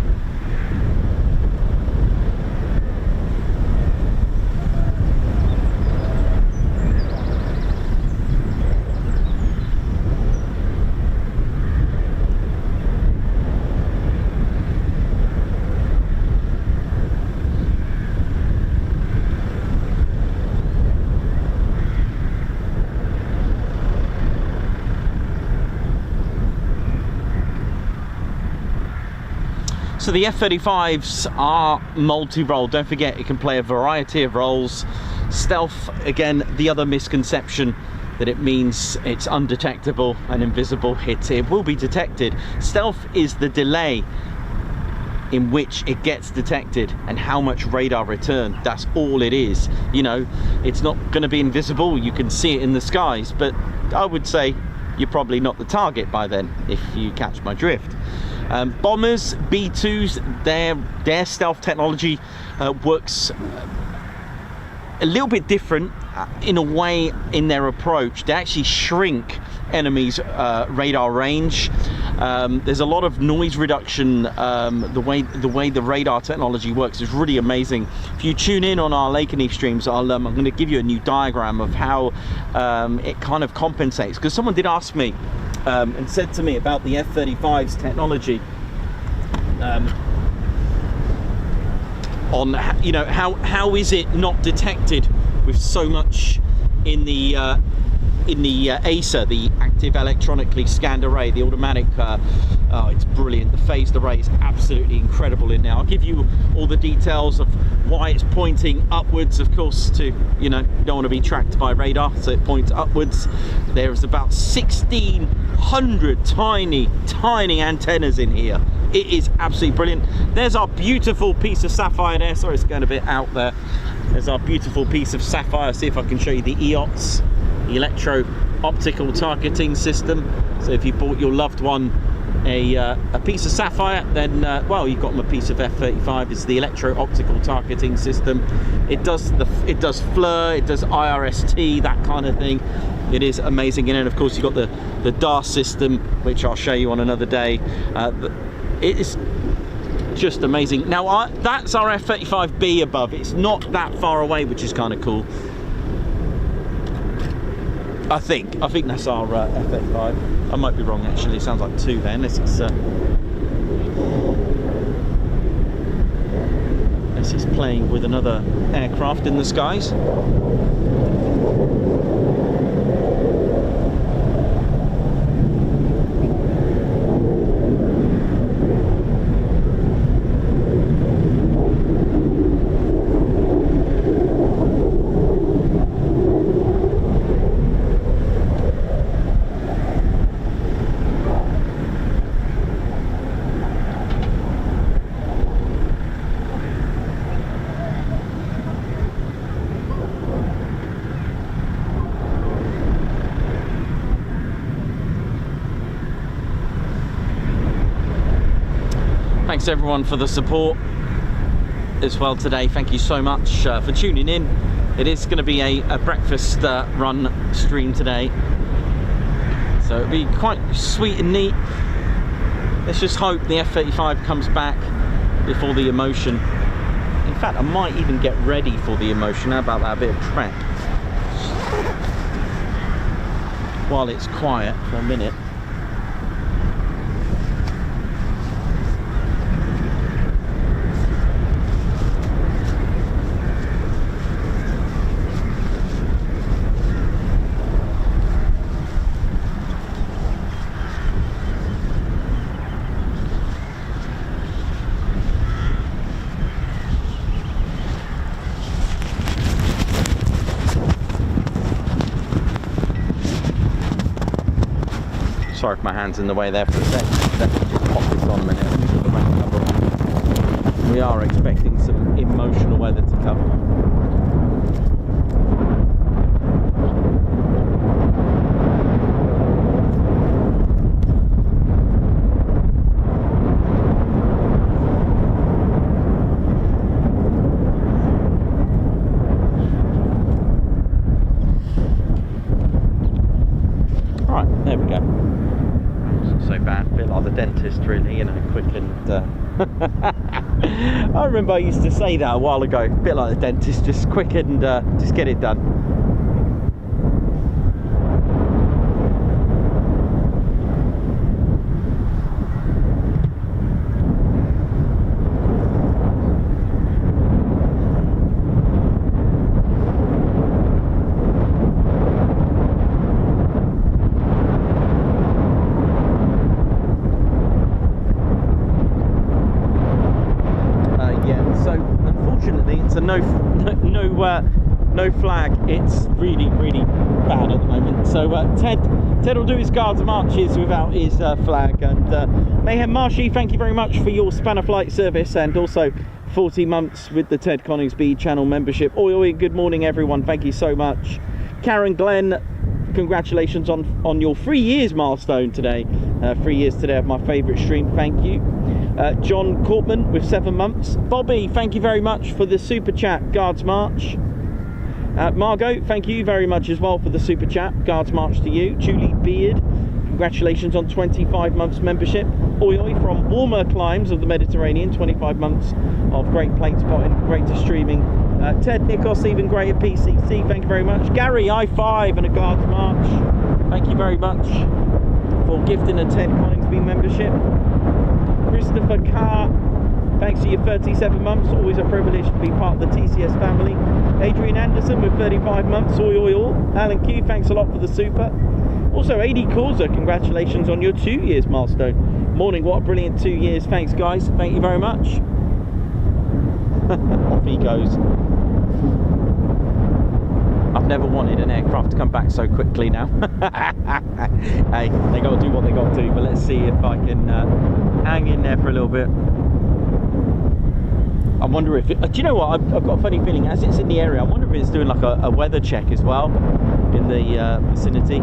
So the F-35s are multi-role. Don't forget, it can play a variety of roles. Stealth, again, the other misconception that it means it's undetectable and invisible. It will be detected. Stealth is the delay in which it gets detected and how much radar return. That's all it is. You know, it's not going to be invisible. You can see it in the skies, but I would say you're probably not the target by then, if you catch my drift. Bombers, B-2s, their stealth technology works a little bit different in a way in their approach. They actually shrink enemies' radar range. There's a lot of noise reduction. The way the radar technology works is really amazing. If you tune in on our Lake and Eve streams, I'm going to give you a new diagram of how it kind of compensates. Because someone did ask me and said to me about the F-35's technology on, you know, how is it not detected with so much in the ASA, the active electronically scanned array, the automatic. Oh, it's brilliant. The phased array is absolutely incredible in there. I'll give you all the details of why it's pointing upwards, of course, to, you know, you don't want to be tracked by radar, so it points upwards. There's about 1,600 tiny antennas in here. It is absolutely brilliant. There's our beautiful piece of sapphire there. Sorry, it's going a bit out there. There's our beautiful piece of sapphire. See if I can show you the EOTS, the electro-optical targeting system. So if you bought your loved one a piece of sapphire, then well, you've got them a piece of F-35. It's the electro-optical targeting system. It does FLIR, it does IRST, that kind of thing. It is amazing. And then of course you've got the DAR system, which I'll show you on another day. It is just amazing. Now that's our F-35B above. It's not that far away, which is kind of cool. I think that's our F-35. I might be wrong actually. It sounds like 2 then. Let's Hermes is playing with another aircraft in the skies. Thanks everyone for the support as well today. Thank you so much for tuning in. It is going to be a breakfast run stream today, so it'll be quite sweet and neat. Let's just hope the F-35 comes back before the emotion. In fact, I might even get ready for the emotion. How about that? A bit of prep while it's quiet for a minute. Sorry if my hand's in the way there for a sec. Let me just pop this on a minute. Let me put the rain cover on. We are expecting some emotional weather to come. Right, there we go. So bad, a bit like the dentist really, you know, quick and I remember I used to say that a while ago, a bit like the dentist, just quick and just get it done. No flag. It's really bad at the moment. So Ted will do his guards marches without his flag. And Mayhem Marshy, thank you very much for your spanner flight service and also 40 months with the Ted Coningsby channel membership. Oi, good morning everyone, thank you so much. Karen Glenn, congratulations on your 3 years milestone today. 3 years today of my favourite stream, thank you. John Cortman with 7 months. Bobby, thank you very much for the super chat, Guards March. Margot, thank you very much as well for the super chat, Guards March to you. Julie Beard, congratulations on 25 months membership. Oi from warmer climes of the Mediterranean, 25 months of great plane spotting, greater streaming. Ted Nikos, even greater PCC, thank you very much. Gary, I5 and a Guards March, thank you very much for gifting a Ted Coningsby membership. Christopher Carr, thanks to your 37 months, always a privilege to be part of the TCS family. Adrian Anderson with 35 months, oi all. Alan Q, thanks a lot for the super. Also AD Causa, congratulations on your 2 years milestone. Morning, what a brilliant 2 years, thanks guys, thank you very much. Off he goes. I've never wanted an aircraft to come back so quickly now. Hey, they got to do what they got to do, but let's see if I can hang in there for a little bit. I wonder if do you know what, I've got a funny feeling as it's in the area, I wonder if it's doing like a weather check as well in the vicinity.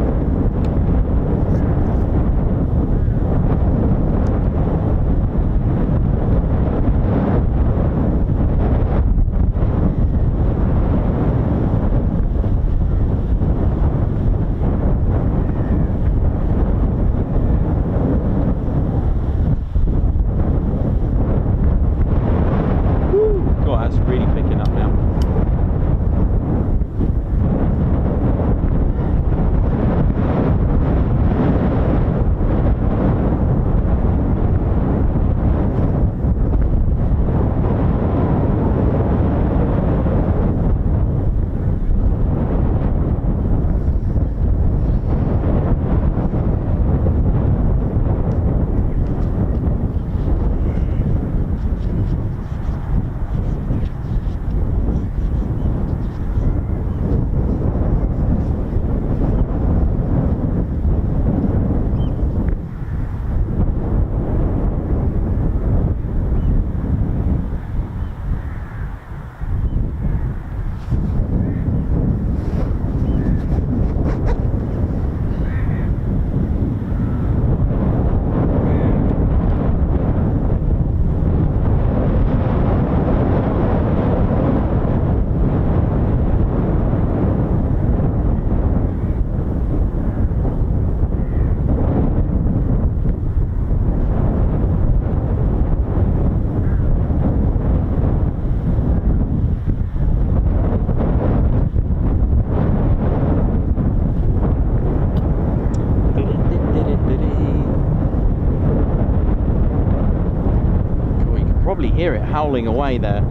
probably hear it howling away there.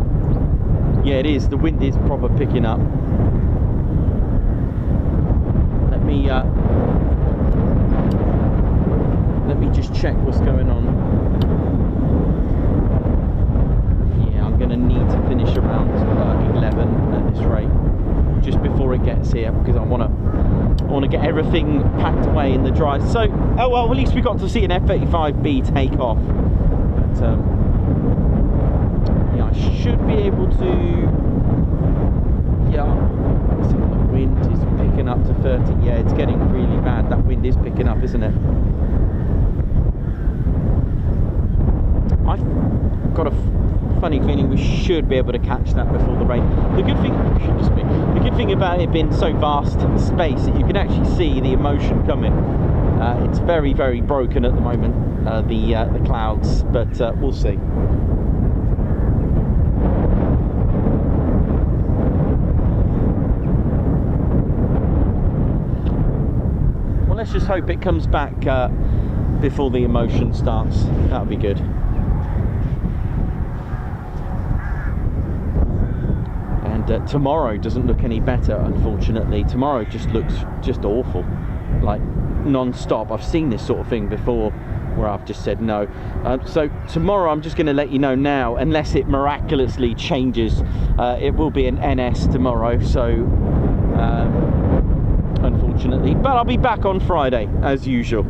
Yeah, it is. The wind is proper picking up. Let me just check what's going on. Yeah, I'm going to need to finish around 11 at this rate, just before it gets here, because I want to get everything packed away in the dry. So, oh well, at least we got to see an F-35B take off. But yeah, I should be able to. Yeah, the wind is picking up to 30. Yeah, it's getting really bad. That wind is picking up, isn't it? I've got a funny feeling we should be able to catch that before the rain. The good thing about it being so vast space that you can actually see the emotion coming. It's very, very broken at the moment, the clouds, but we'll see. Well, let's just hope it comes back before the emotion starts. That would be good. Tomorrow doesn't look any better, unfortunately. Tomorrow just looks just awful, like non-stop. I've seen this sort of thing before where I've just said no. So tomorrow I'm just going to let you know now, unless it miraculously changes. It will be an NS tomorrow, so unfortunately, but I'll be back on Friday as usual.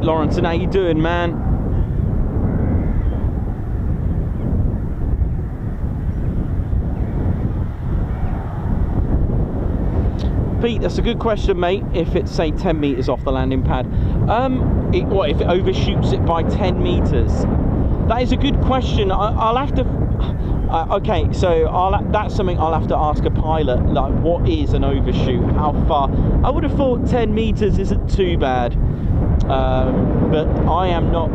Lawrence, and how you doing, man? Pete, that's a good question, mate. If it's, say, 10 meters off the landing pad, what if it overshoots it by 10 meters? That is a good question. I'll have to. Okay, so that's something I'll have to ask a pilot. Like, what is an overshoot? How far? I would have thought 10 meters isn't too bad. But I am not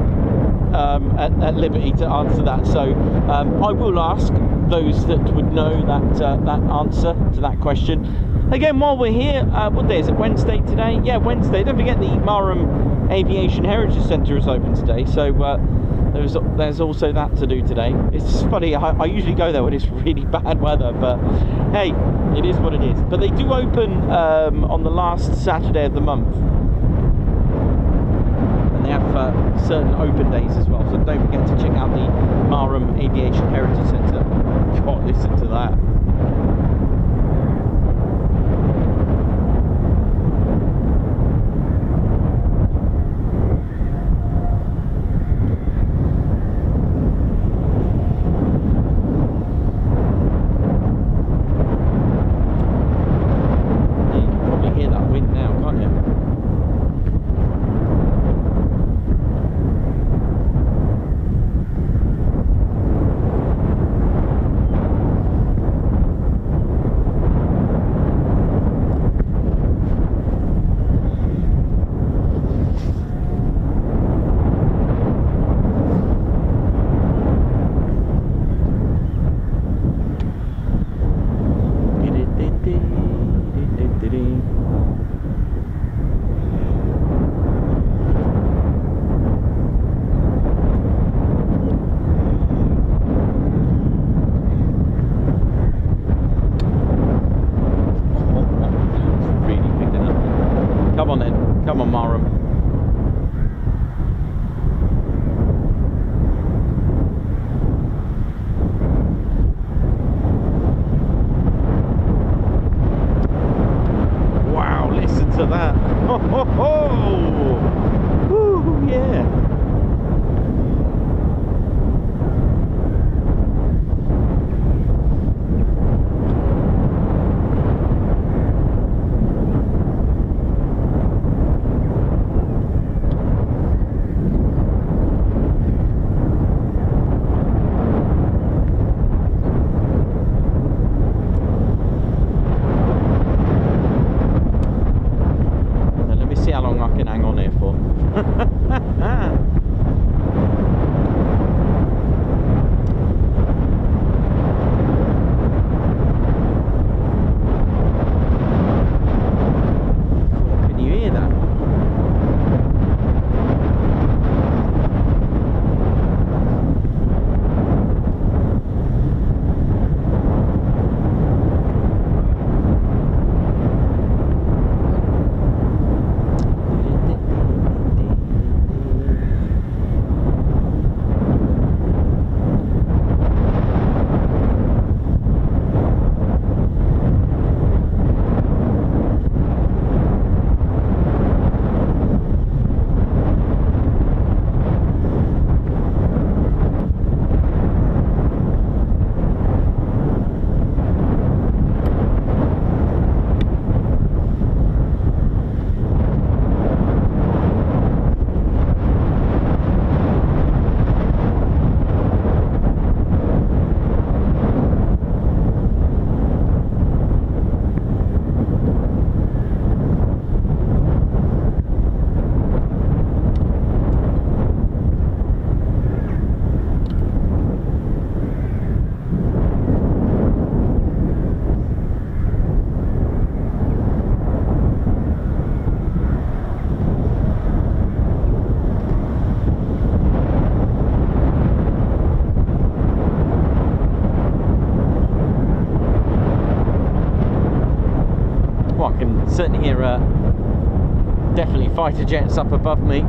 at liberty to answer that, so I will ask those that would know that answer to that question. Again, while we're here, what day is it? Wednesday today? Yeah, Wednesday. Don't forget the Marham Aviation Heritage Centre is open today, so there's also that to do today. It's funny, I usually go there when it's really bad weather, but hey, it is what it is. But they do open on the last Saturday of the month. They have certain open days as well, so don't forget to check out the Marham Aviation Heritage Centre. God, listen to that. You can probably hear that wind now, can't you? Come on, Marham. Wow, listen to that. Ho, ho, ho. Woo, yeah. certainly hear definitely fighter jets up above me.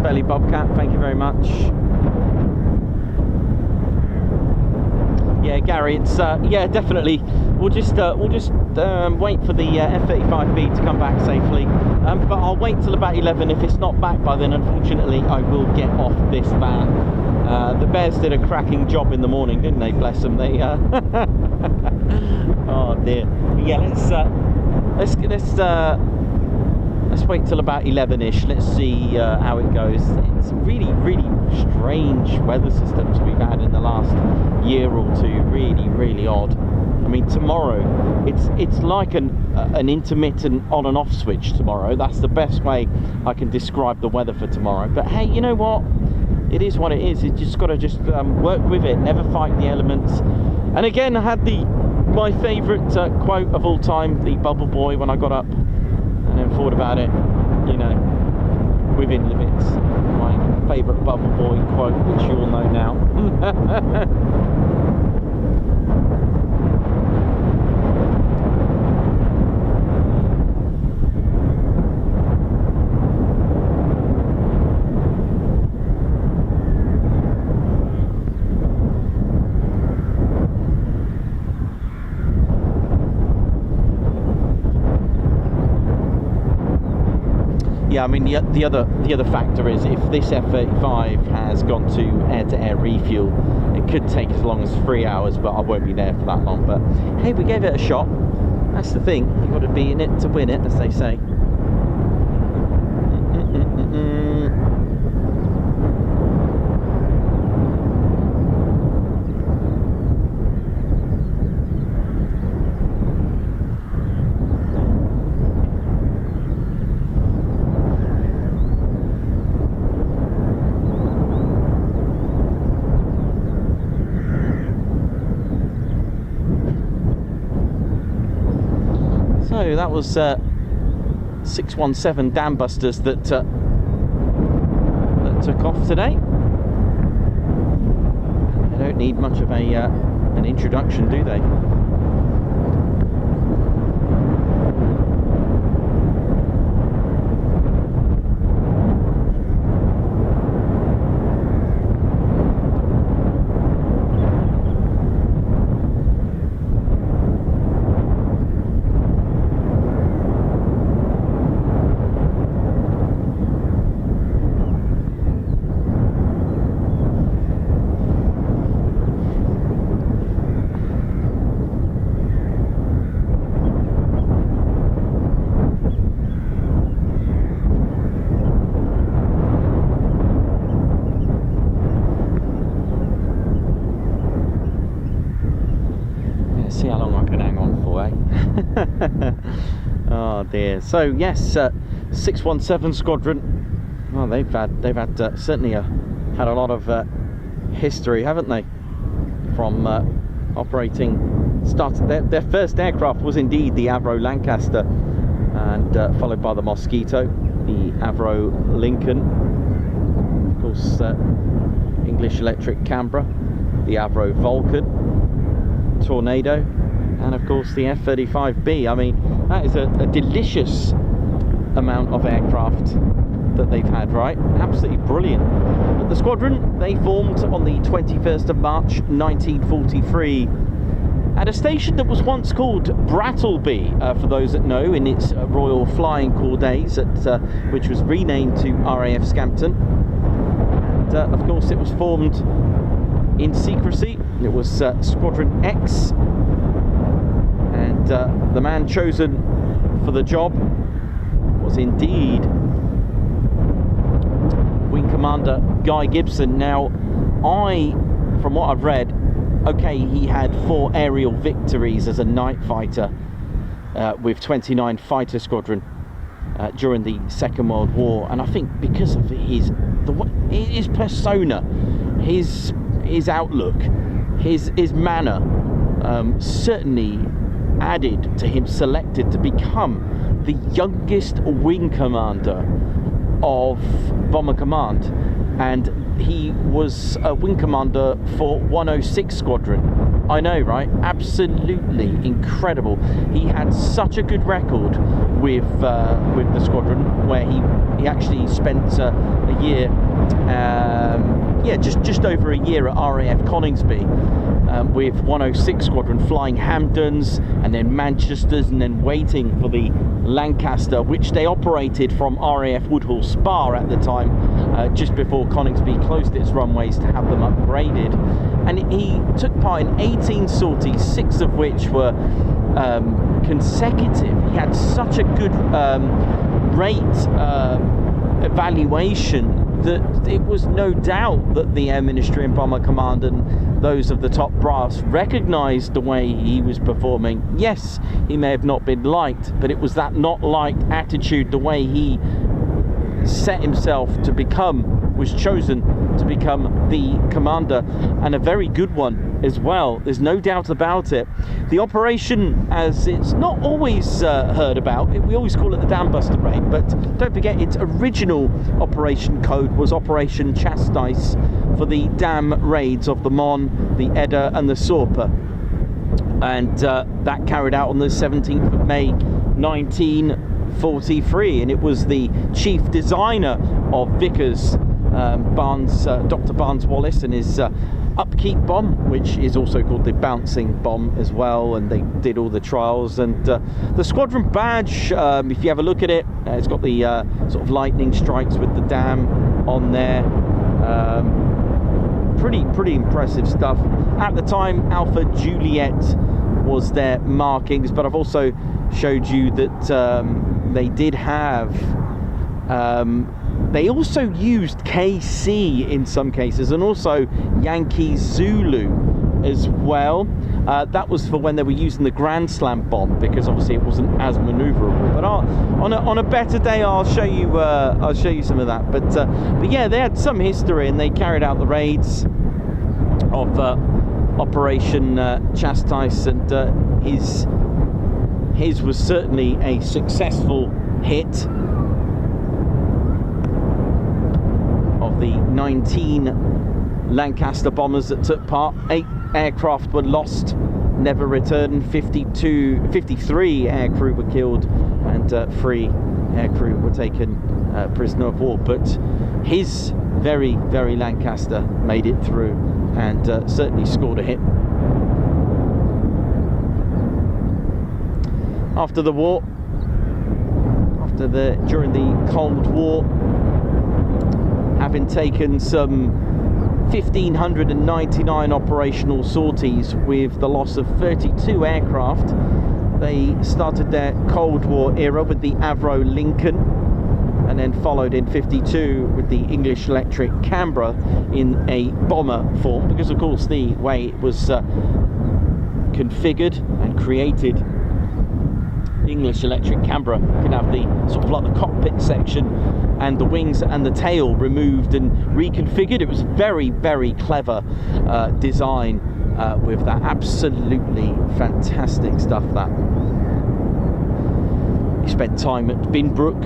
Belly Bobcat, thank you very much. Yeah, Gary, it's yeah, definitely. We'll just wait for the F-35B to come back safely. But I'll wait till about 11. If it's not back by then, unfortunately, I will get off this van. The Bears did a cracking job in the morning, didn't they? Bless them. They. Oh dear. But yeah, let's wait till about 11ish. Let's see how it goes. It's really, really strange weather systems we've had in the last year or two. Really, really odd. I mean, tomorrow it's like an intermittent on and off switch tomorrow. That's the best way I can describe the weather for tomorrow. But hey, you know what? It is what it is. You just got to work with it. Never fight the elements. And again, I had my favourite quote of all time, the bubble boy, when I got up and then thought about it, you know, within limits. My favourite bubble boy quote, which you all know now. Yeah, I mean the other factor is if this F-35 has gone to air-to-air refuel, it could take as long as 3 hours, but I won't be there for that long. But hey, we gave it a shot. That's the thing. You've got to be in it to win it, as they say. So that was 617 Dambusters that took off today. They don't need much of an introduction, do they? See how long I can hang on for, eh? Oh dear. So yes, 617 Squadron. Well, they've had certainly had a lot of history, haven't they? From operating. Started their first aircraft was indeed the Avro Lancaster, and followed by the Mosquito, the Avro Lincoln, of course, English Electric Canberra, the Avro Vulcan, Tornado, and of course the F-35B. I mean, that is a delicious amount of aircraft that they've had, right? Absolutely brilliant. But the squadron, they formed on the 21st of March 1943 at a station that was once called Brattleby, for those that know, in its Royal Flying Corps days, which was renamed to RAF Scampton. And of course it was formed in secrecy. It was Squadron X, and the man chosen for the job was indeed Wing Commander Guy Gibson. Now, from what I've read, okay, he had 4 aerial victories as a night fighter with 29 Fighter Squadron during the Second World War, and I think because of his persona, his outlook, his manner, certainly added to him selected to become the youngest wing commander of Bomber Command, and he was a wing commander for 106 Squadron. I know, right? Absolutely incredible. He had such a good record with the squadron, where he actually spent a year, just over a year at RAF Coningsby with 106 Squadron, flying Hampdens and then Manchesters, and then waiting for the Lancaster, which they operated from RAF Woodhall Spa at the time, just before Coningsby closed its runways to have them upgraded. And he took part in 18 sorties, 6 of which were consecutive. He had such a good rate evaluation that it was no doubt that the Air Ministry and Bomber Command and those of the top brass recognised the way he was performing. Yes, he may have not been liked, but it was that not liked attitude, the way he set himself to become, was chosen to become the commander, and a very good one as well. There's no doubt about it. The operation, as it's not always heard about, we always call it the Dambuster raid, but don't forget its original operation code was Operation Chastise for the dam raids of the Mon, the Edda and the Sorper, and that carried out on the 17th of May 1943, and it was the chief designer of Vickers, Dr. Barnes Wallace, and his upkeep bomb, which is also called the bouncing bomb as well, and they did all the trials. And the squadron badge, if you have a look at it, it's got the sort of lightning strikes with the dam on there. Pretty impressive stuff. At the time, Alpha Juliet was their markings, but I've also showed you that they did have they also used KC in some cases, and also Yankee Zulu as well. That was for when they were using the Grand Slam bomb, because obviously it wasn't as maneuverable. But on a better day, I'll show you some of that. But yeah, they had some history, and they carried out the raids of Operation Chastise, and his was certainly a successful hit. Of the 19 Lancaster bombers that took part, 8 aircraft were lost, never returned. 53 aircrew were killed, and 3 aircrew were taken prisoner of war. But his very Lancaster made it through, and certainly scored a hit. After the war, during the Cold War, having taken some 1,599 operational sorties with the loss of 32 aircraft, they started their Cold War era with the Avro Lincoln, and then followed in 52 with the English Electric Canberra in a bomber form, because of course the way it was configured and created, English Electric Canberra can have the sort of like the cockpit section and the wings and the tail removed and reconfigured. It was very clever design with that. Absolutely fantastic stuff. That he spent time at Binbrook,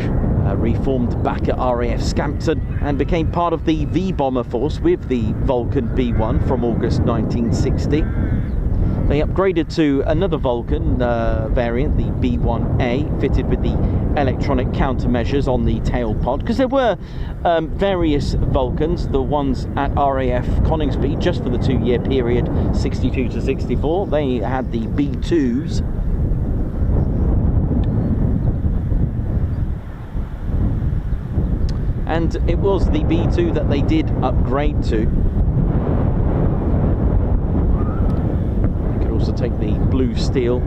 reformed back at RAF Scampton, and became part of the V bomber force with the Vulcan B1 from August 1960. They upgraded to another Vulcan variant, the B1A, fitted with the electronic countermeasures on the tail pod, because there were various Vulcans. The ones at RAF Coningsby, just for the 2-year period, 62 to 64, they had the B2s. And it was the B2 that they did upgrade to. To take the blue steel.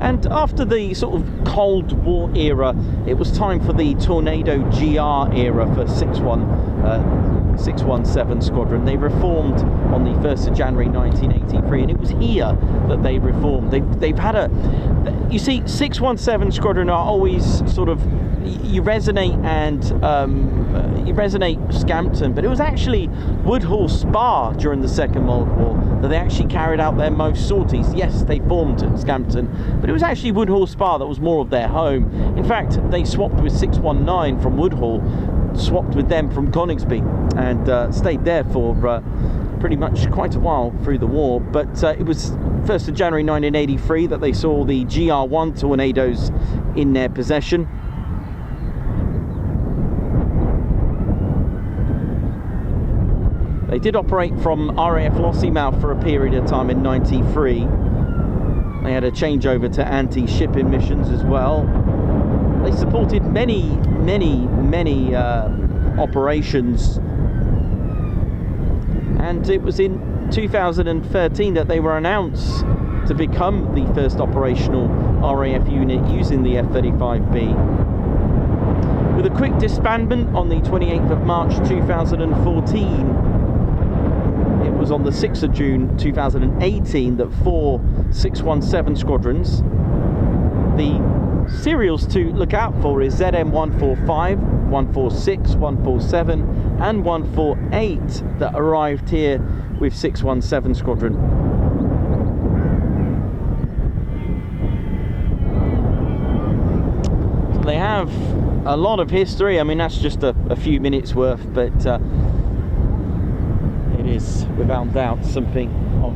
And after the sort of Cold War era, it was time for the Tornado GR era for 617 Squadron. They reformed on the 1st of January 1983, and it was here that they reformed. They've had you see, 617 Squadron are always sort of you resonate and you resonate Scampton, but it was actually Woodhall Spa during the Second World War that they actually carried out their most sorties. Yes, they formed at Scampton, but it was actually Woodhall Spa that was more of their home. In fact, they swapped with 619 from Woodhall, swapped with them from Coningsby, and stayed there for pretty much quite a while through the war. But it was 1st of January 1983 that they saw the GR1 tornadoes in their possession. They did operate from RAF Lossiemouth for a period of time in 93. They had a changeover to anti-shipping missions as well. They supported many operations, and it was in 2013 that they were announced to become the first operational RAF unit using the F-35B. With a quick disbandment on the 28th of March 2014, it was on the 6th of June 2018 that 4 617 squadrons, the serials to look out for is ZM 145, 146, 147 and 148 that arrived here with 617 Squadron. So they have a lot of history. I mean, that's just a few minutes worth, but it is without doubt something of,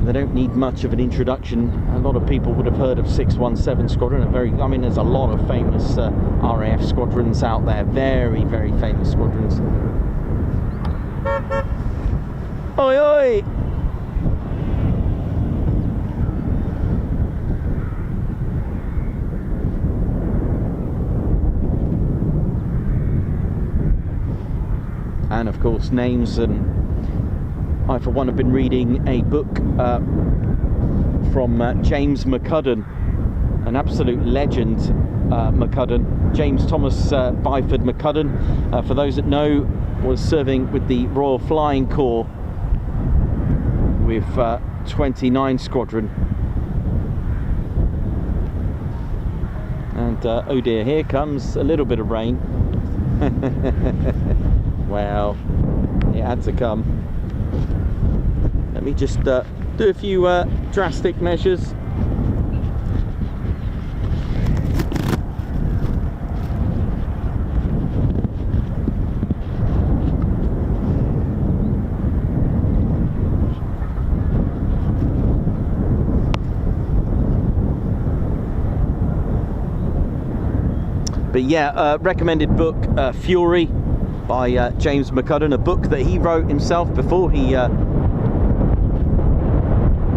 they don't need much of an introduction. A lot of people would have heard of 617 Squadron. I mean, there's a lot of famous RAF squadrons out there. Very, very famous squadrons. Oi, oi! And of course, names, and I for one have been reading a book from James McCudden, an absolute legend. McCudden, James Thomas Byford McCudden, for those that know, was serving with the Royal Flying Corps with 29 Squadron. And oh dear, here comes a little bit of rain. Well, it had to come. Let me just do a few drastic measures. But yeah, recommended book, Fury by James McCudden, a book that he wrote himself before he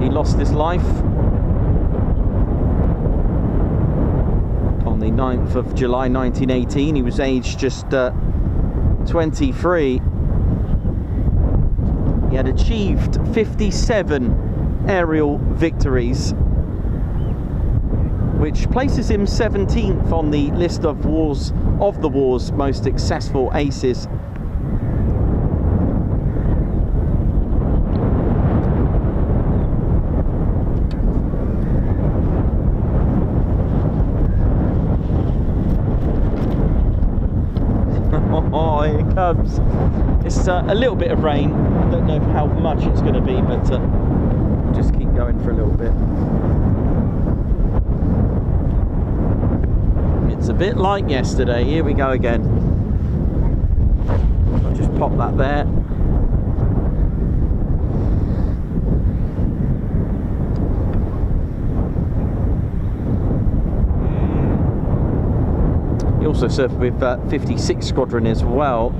lost his life on the 9th of July 1918. He was aged just 23. He had achieved 57 aerial victories, which places him 17th on the list of the war's most successful aces. Oh, here it comes. It's a little bit of rain. I don't know how much it's going to be, but we'll just keep going for a little bit. It's a bit like yesterday. Here we go again. I'll just pop that there. He also served with 56 Squadron as well.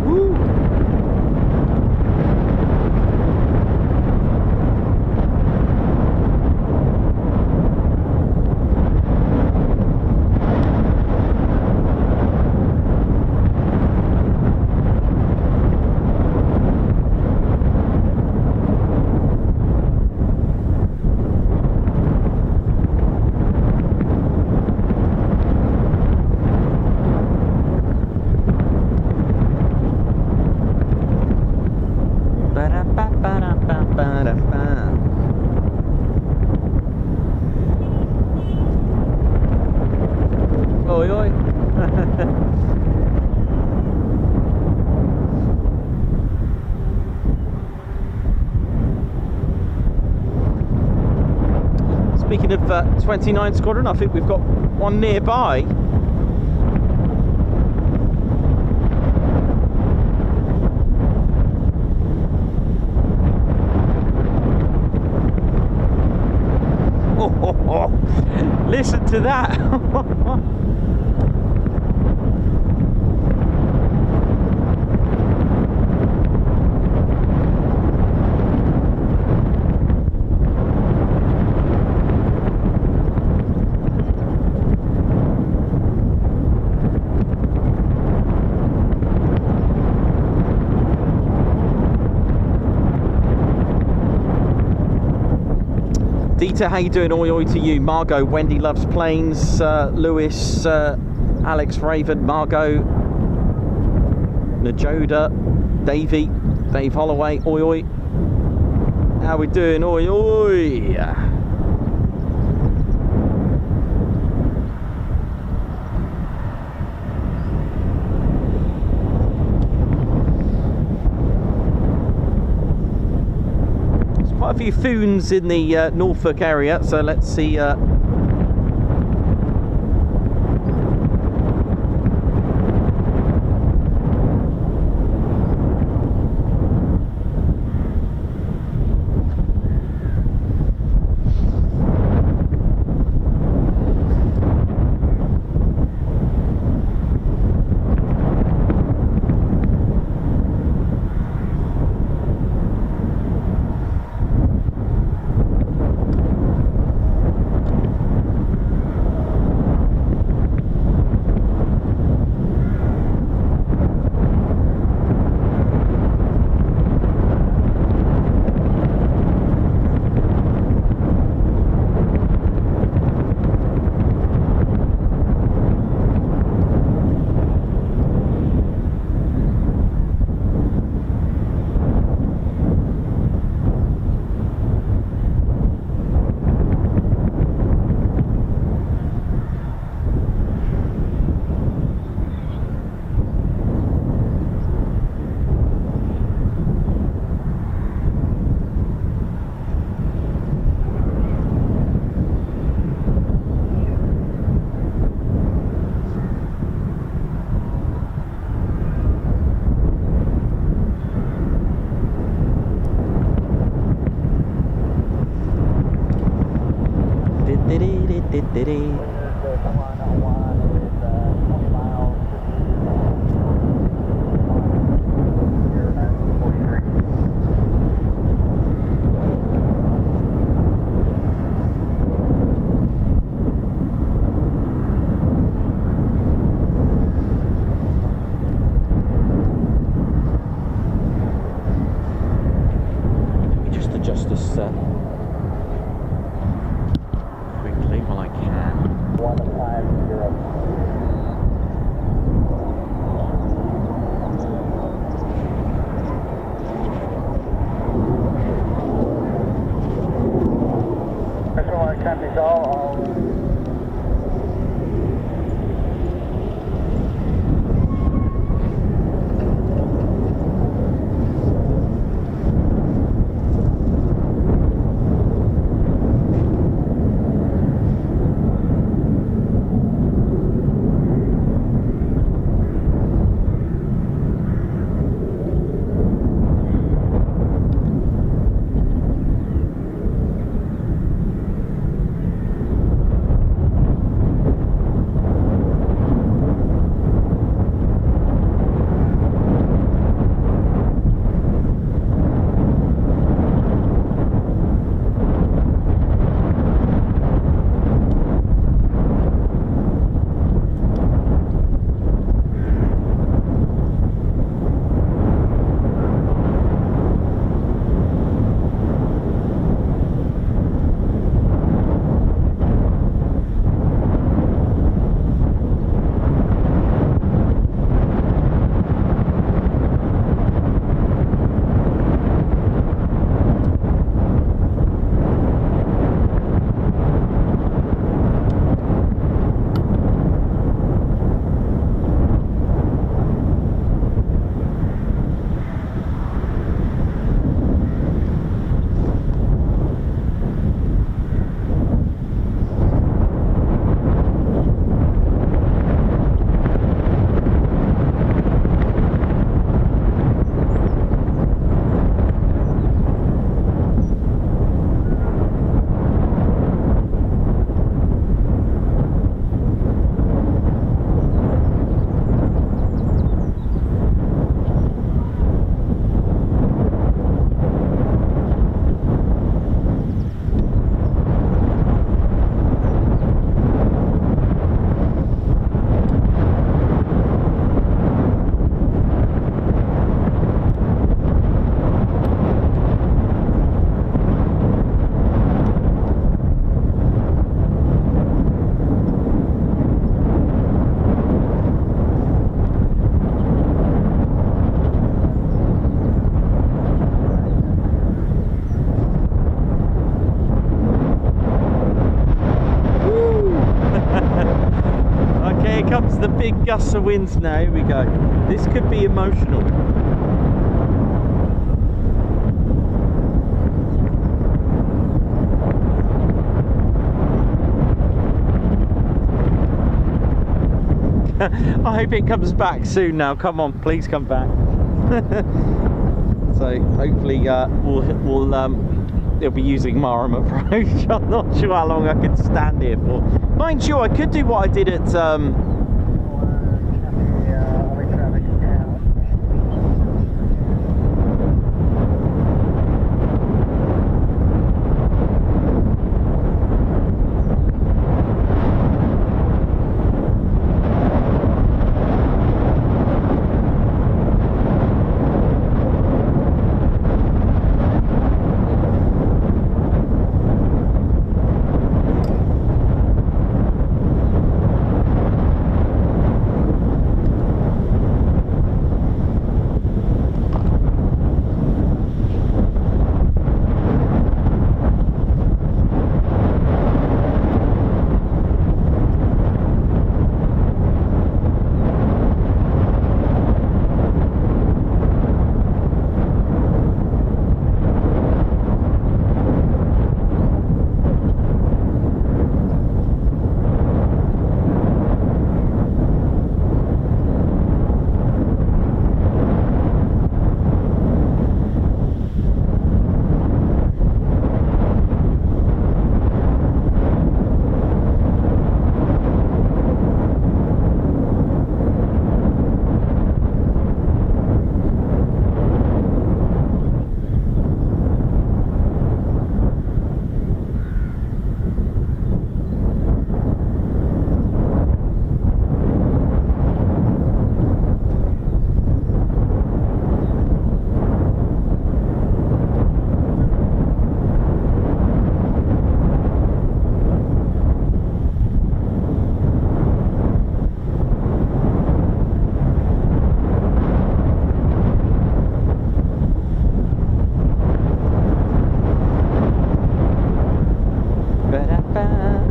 Woo. Speaking of 29 Squadron, I think we've got one nearby. Listen to that. Dieter, how you doing? Oi oi to you. Margot, Wendy loves planes. Lewis, Alex Raven, Margot, Najoda, Davey, Dave Holloway. Oi oi. How we doing? Oi oi. Quite a few Phoons in the Norfolk area, so let's see. Just adjust this quickly while I can. Here comes the big gusts of winds now. Here we go. This could be emotional. I hope it comes back soon now. Come on, please come back. So hopefully they'll be using Marham approach. I'm not sure how long I could stand here for. Mind you, I could do what I did at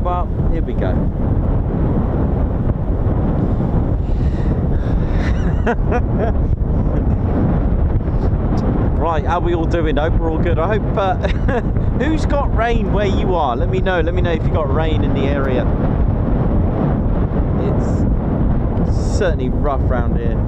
well, here we go. Right, how are we all doing? Hope we're all good. I hope who's got rain where you are? Let me know if you got rain in the area. It's certainly rough around here.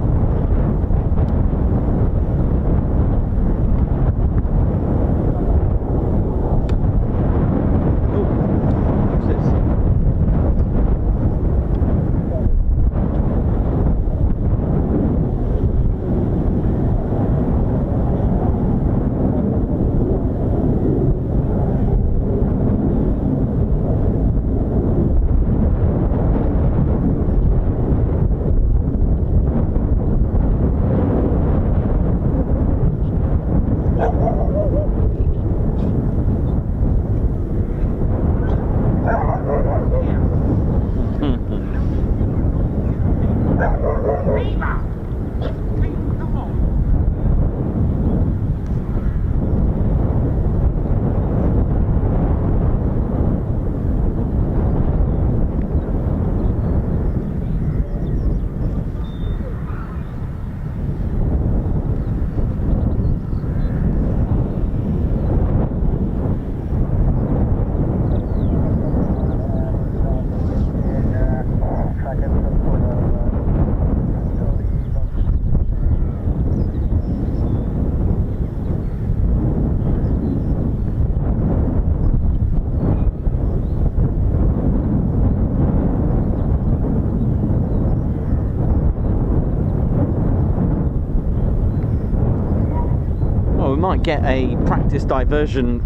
Might get a practice diversion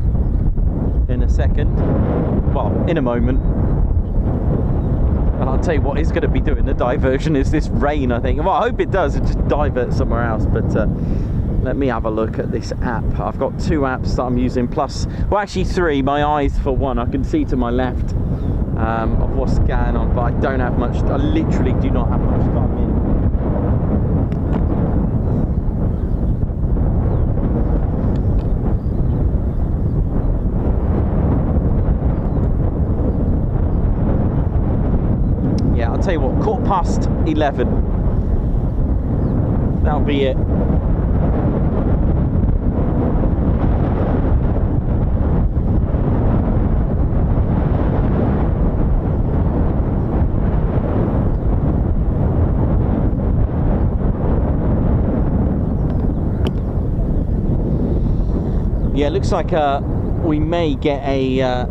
in a second, well, in a moment, and I'll tell you what is going to be doing the diversion is this rain, I think. Well, I hope it does, it just divert somewhere else, but let me have a look at this app. I've got 2 apps that I'm using, plus, well, actually 3. My eyes for one, I can see to my left of what's going on, but I don't have much, I literally do not have much time in. Tell you what, past 11. That'll be it. Yeah, it looks like we may get a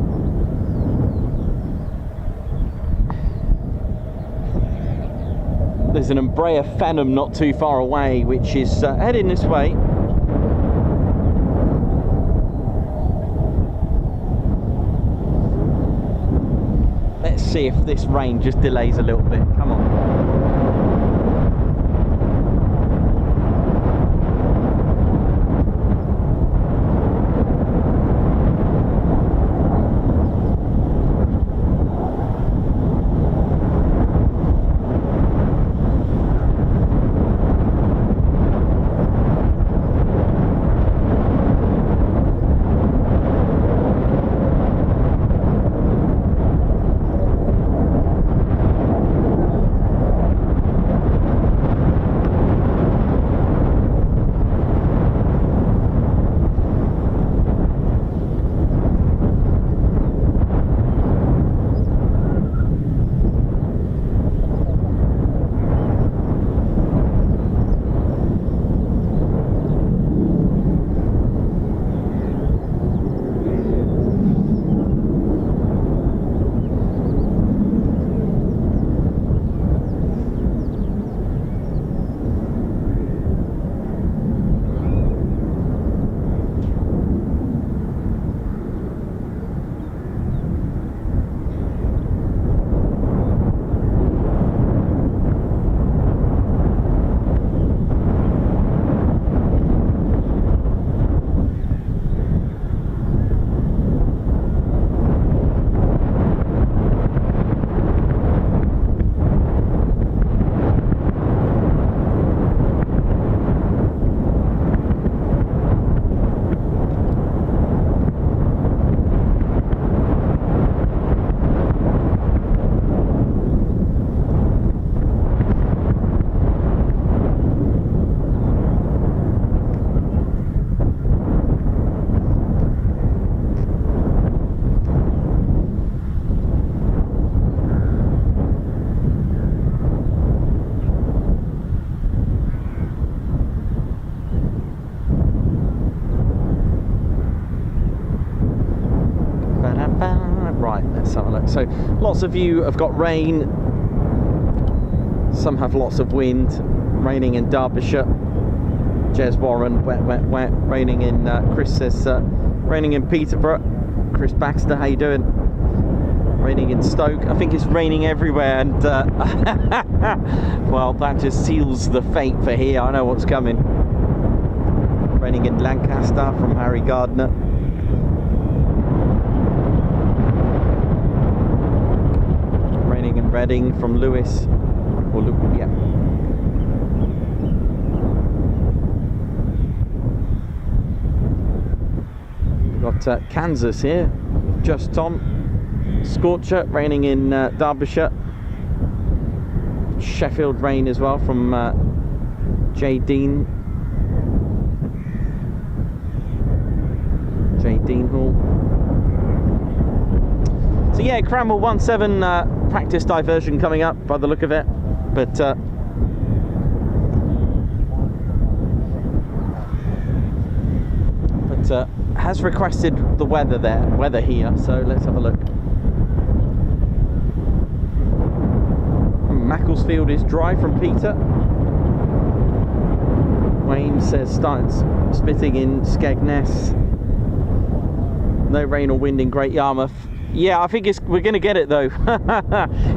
there's an Embraer Phenom not too far away, which is heading this way. Let's see if this rain just delays a little bit. Come on. So lots of you have got rain, some have lots of wind. Raining in Derbyshire, Jez Warren, wet, wet, wet. Raining in, Chris says, raining in Peterborough. Chris Baxter, how you doing? Raining in Stoke. I think it's raining everywhere, and well, that just seals the fate for here. I know what's coming. Raining in Lancaster from Harry Gardner. Raining in Reading from Lewis. Or yeah. We've got Kansas here. Just Tom. Scorcher, raining in Derbyshire. Sheffield rain as well from J. Dean. J. Dean Hall. So yeah, Cranwell 1-7 practice diversion coming up by the look of it. But has requested the weather here, so let's have a look. Macclesfield is dry from Peter. Wayne says starts spitting in Skegness. No rain or wind in Great Yarmouth. Yeah, I think we're going to get it though.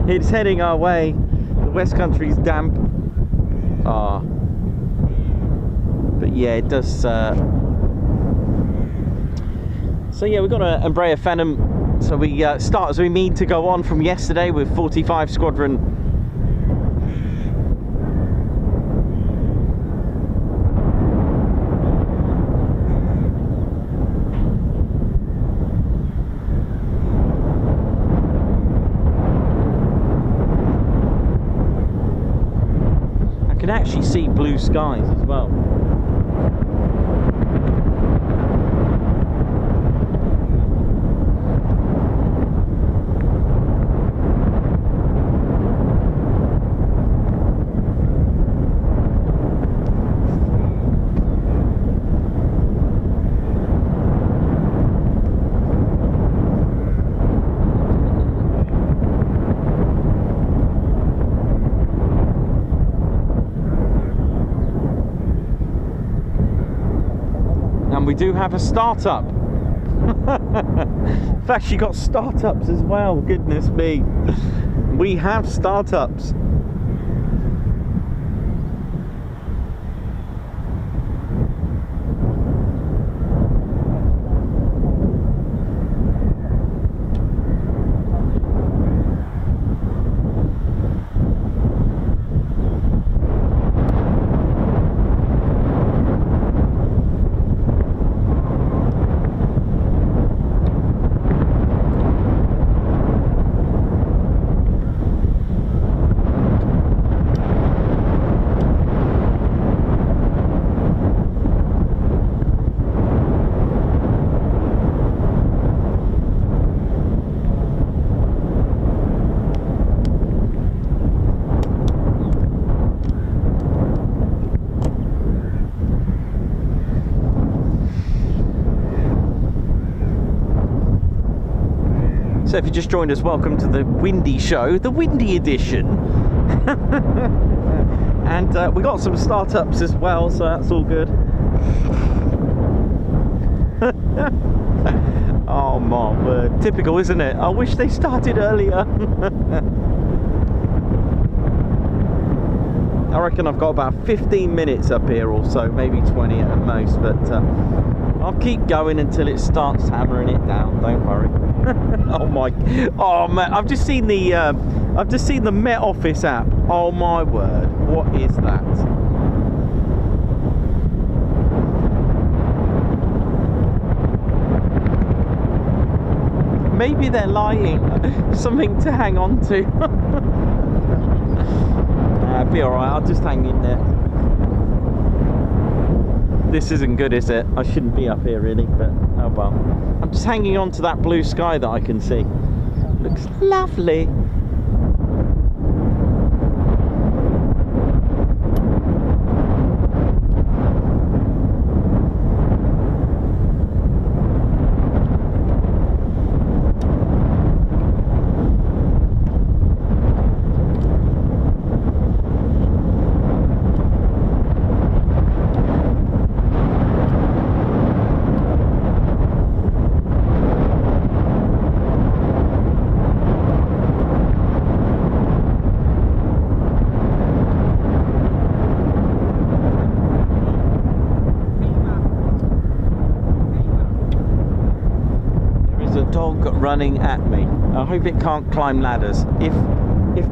It's heading our way. The West Country's damp. But yeah, it does. So yeah, we've got an Embraer Phenom. So we start as we mean to go on from yesterday with 45 Squadron. can actually see blue skies as well. We do have a startup. We've actually got startups as well, goodness me. We have startups. So if you just joined us, welcome to the windy show, the windy edition. And we got some startups as well, so that's all good. Oh my word, typical, isn't it? I wish they started earlier. I reckon I've got about 15 minutes up here or so, maybe 20 at most, but I'll keep going until it starts hammering it down, don't worry. Oh man, I've just seen the Met Office app. Oh my word, what is that? Maybe they're lying. Something to hang on to. Be alright, I'll just hang in there. This isn't good, is it? I shouldn't be up here really, but oh well. I'm just hanging on to that blue sky that I can see. Looks lovely. Running at me. I hope it can't climb ladders. If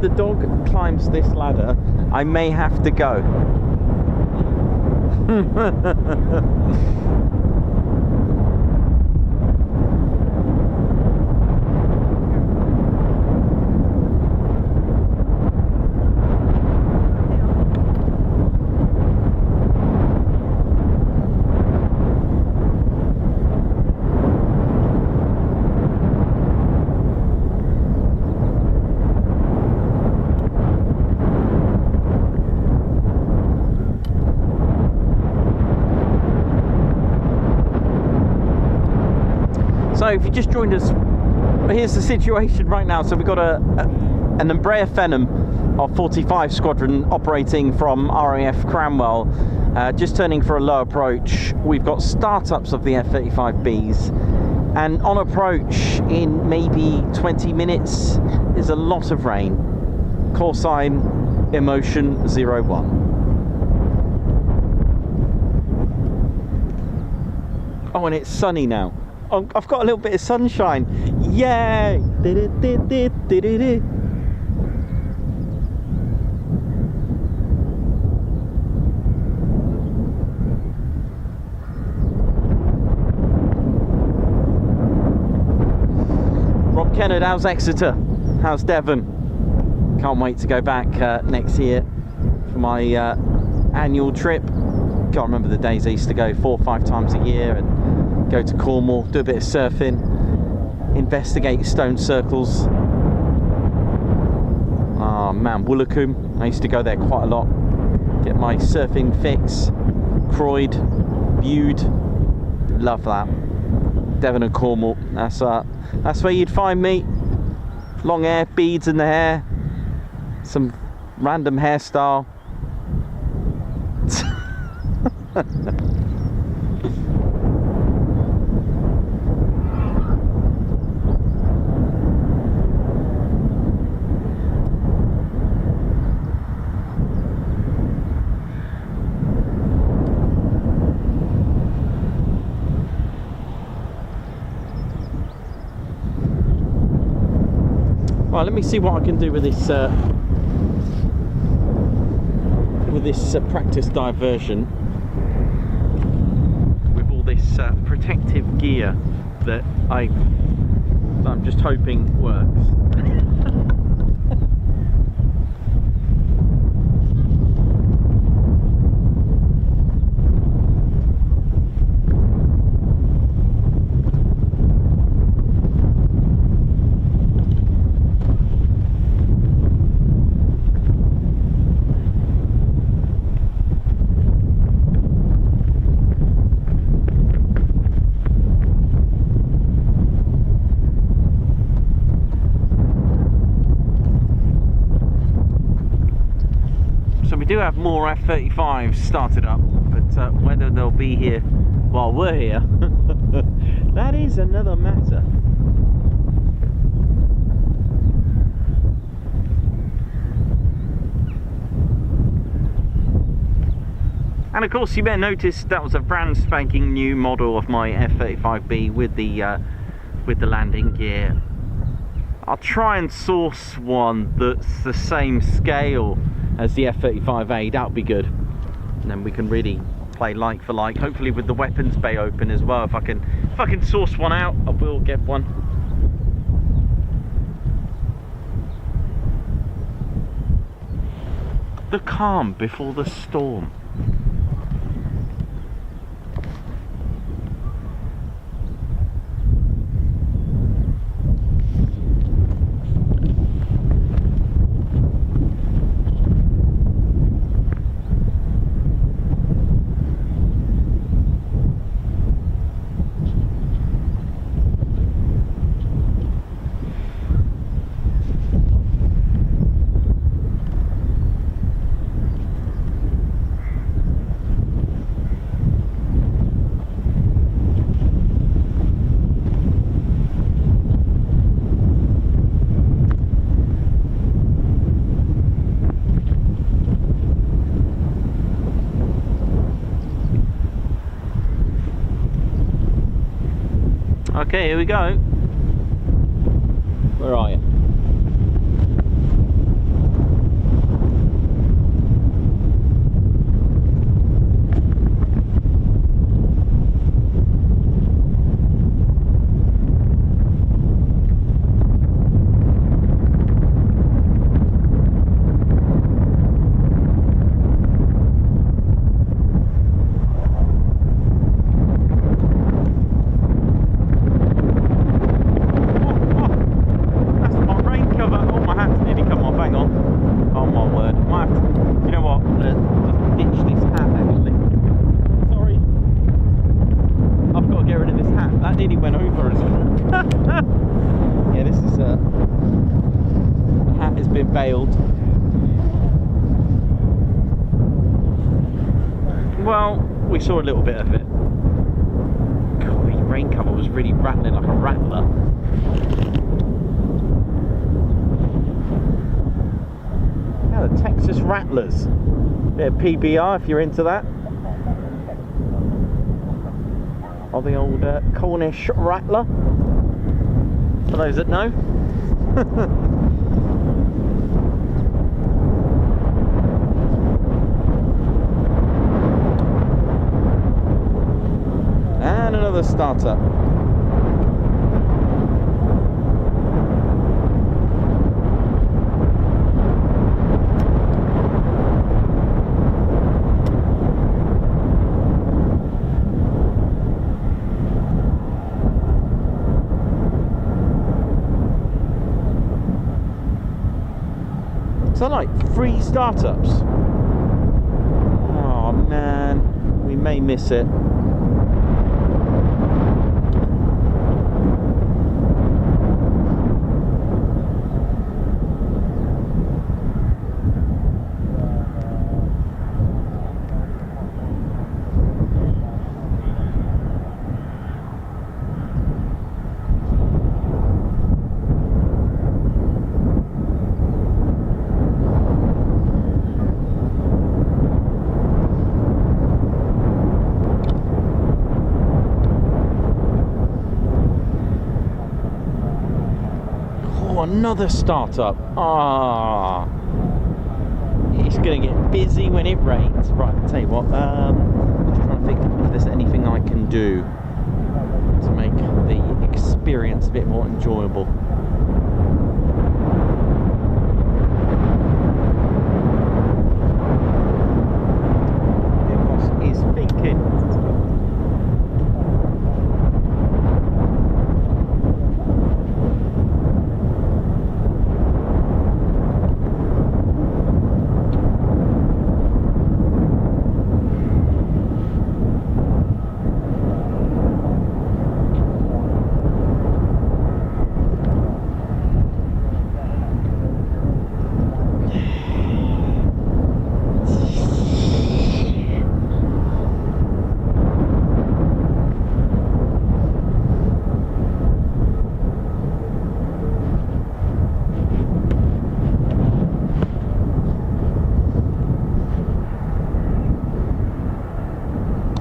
the dog climbs this ladder, I may have to go. So if you just joined us, here's the situation right now. So we've got an Embraer Phenom of 45 Squadron operating from RAF Cranwell, just turning for a low approach. We've got startups of the F-35Bs, and on approach in maybe 20 minutes is a lot of rain. Call sign Emotion 01. Oh, and it's sunny now. Oh, I've got a little bit of sunshine. Yay! Rob Kennard, how's Exeter? How's Devon? Can't wait to go back next year. for my annual trip. Can't remember the days I used to go 4 or 5 times a year and go to Cornwall, do a bit of surfing, investigate stone circles. Mount Woolacombe, I used to go there quite a lot, get my surfing fix. Croyd, Bude, love that. Devon and Cornwall, that's where you'd find me. Long hair, beads in the hair, some random hairstyle. Right, let me see what I can do with this practice diversion with all this protective gear that I'm just hoping works. We do have more F-35s started up, but whether they'll be here while we're here, that is another matter. And of course, you may notice that was a brand spanking new model of my F-35B with the landing gear. I'll try and source one that's the same scale as the F-35A, that would be good. And then we can really play like for like, hopefully with the weapons bay open as well. If I can source one out, I will get one. The calm before the storm. Okay, here we go. Where are you? Bailed. Well, we saw a little bit of it. God, the rain cover was really rattling like a rattler. Yeah, the Texas Rattlers. Bit of PBR if you're into that. Or the old Cornish Rattler, for those that know. And another starter. startups. Oh man, we may miss it. Another startup. Ah, it's going to get busy when it rains. Right, I'll tell you what, I'm just trying to think if there's anything I can do to make the experience a bit more enjoyable. The boss is thinking.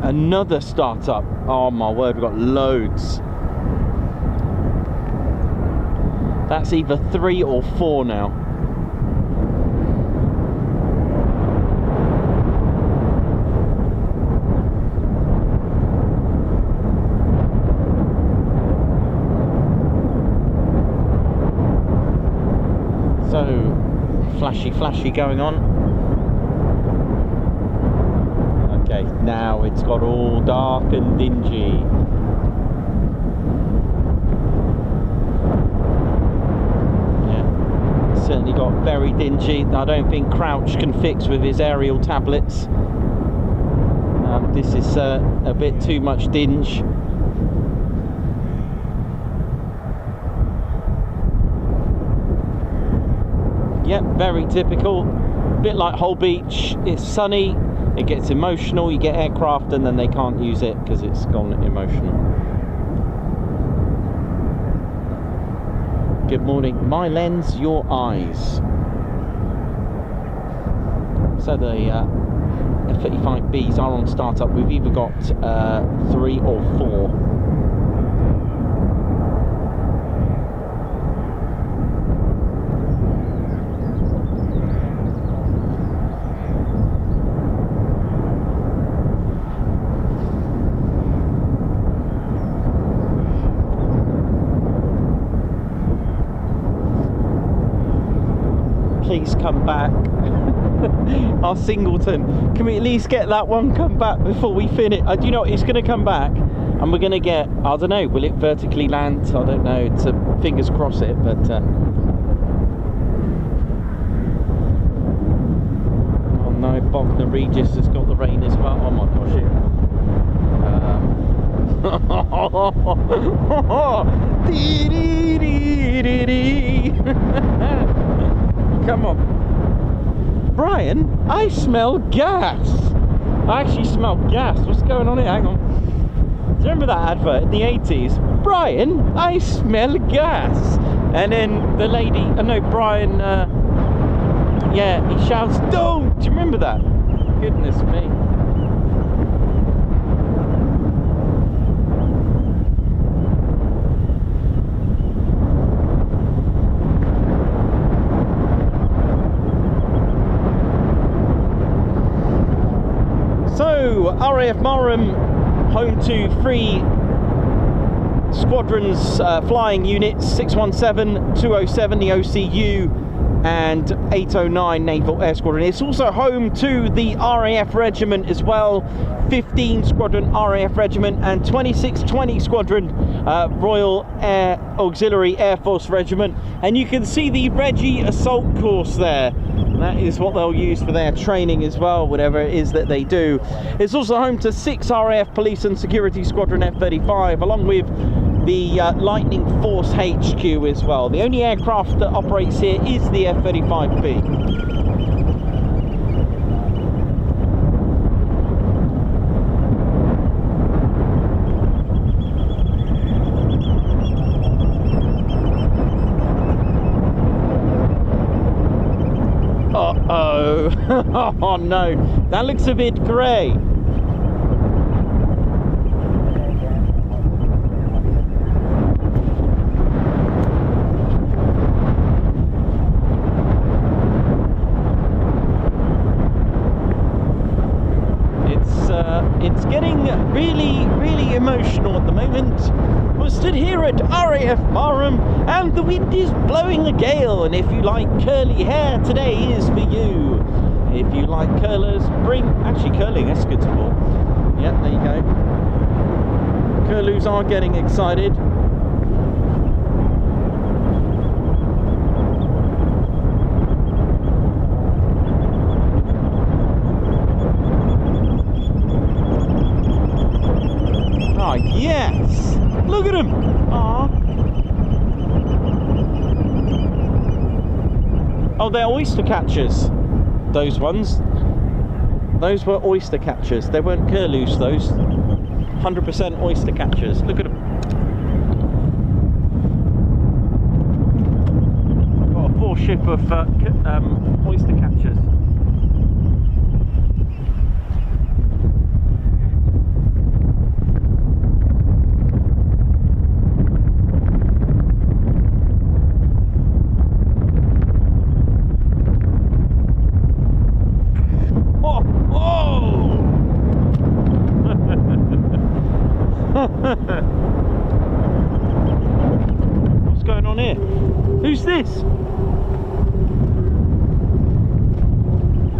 Another startup. Oh my word, we've got loads. That's either 3 or 4 now. So flashy going on. Okay, now it's got all dark and dingy. Yeah, certainly got very dingy. I don't think Crouch can fix with his aerial tablets. This is a bit too much dinge. Yep, very typical. A bit like Hull Beach. It's sunny. It gets emotional, you get aircraft and then they can't use it because it's gone emotional. Good morning, my lens, your eyes. So the F-35Bs are on startup. We've either got 3 or 4. Please come back. Our Singleton, can we at least get that one come back before we finish? Do you know what, it's going to come back and we're going to get, I don't know, will it vertically land? I don't know, it's fingers cross it, but oh no, Bognor Regis has got the rain as well. Oh my gosh, come on. Brian, I smell gas. I actually smell gas. What's going on here? Hang on. Do you remember that advert in the 80s? Brian, I smell gas. And then the lady, no, Brian, yeah, he shouts, don't. Do you remember that? Goodness me. So, RAF Marham, home to 3 squadrons, flying units, 617, 207, the OCU, and 809 Naval Air Squadron. It's also home to the RAF Regiment as well, 15 Squadron RAF Regiment and 2620 Squadron Royal Air Auxiliary Air Force Regiment. And you can see the Reggie Assault Course there. That is what they'll use for their training as well, whatever it is that they do. It's also home to 6 RAF Police and Security Squadron F-35, along with the Lightning Force HQ as well. The only aircraft that operates here is the F-35B. Oh no, that looks a bit grey. It's getting really emotional at the moment. We're stood here at RAF Marham and the wind is blowing a gale, and if you like curly hair, today is for you. If you like curlers, actually curling escutable. Yeah, there you go. Curlews are getting excited. Oh yes! Look at them! Aww. Oh, they're oyster catchers. Those ones. Those were oyster catchers. They weren't curlews, those. 100% oyster catchers. Look at them. Got a full ship of oyster catchers. What's going on here? Who's this?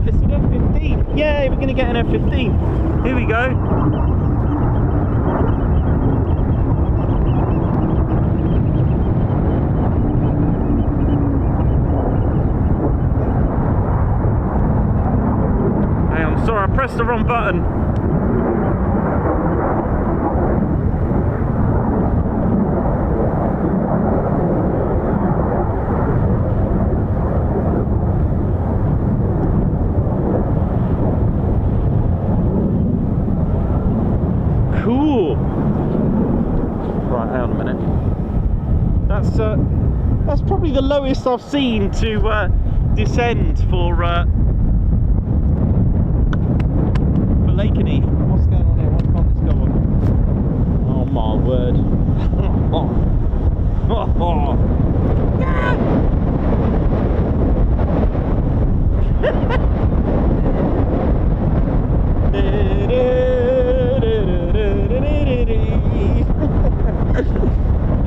It's an F-15. Yay, we're going to get an F-15. Here we go. Hey, I'm sorry, I pressed the wrong button. That's probably the lowest I've seen to descend for Lakenheath. What's going on here? Why can't this go on? Oh my word!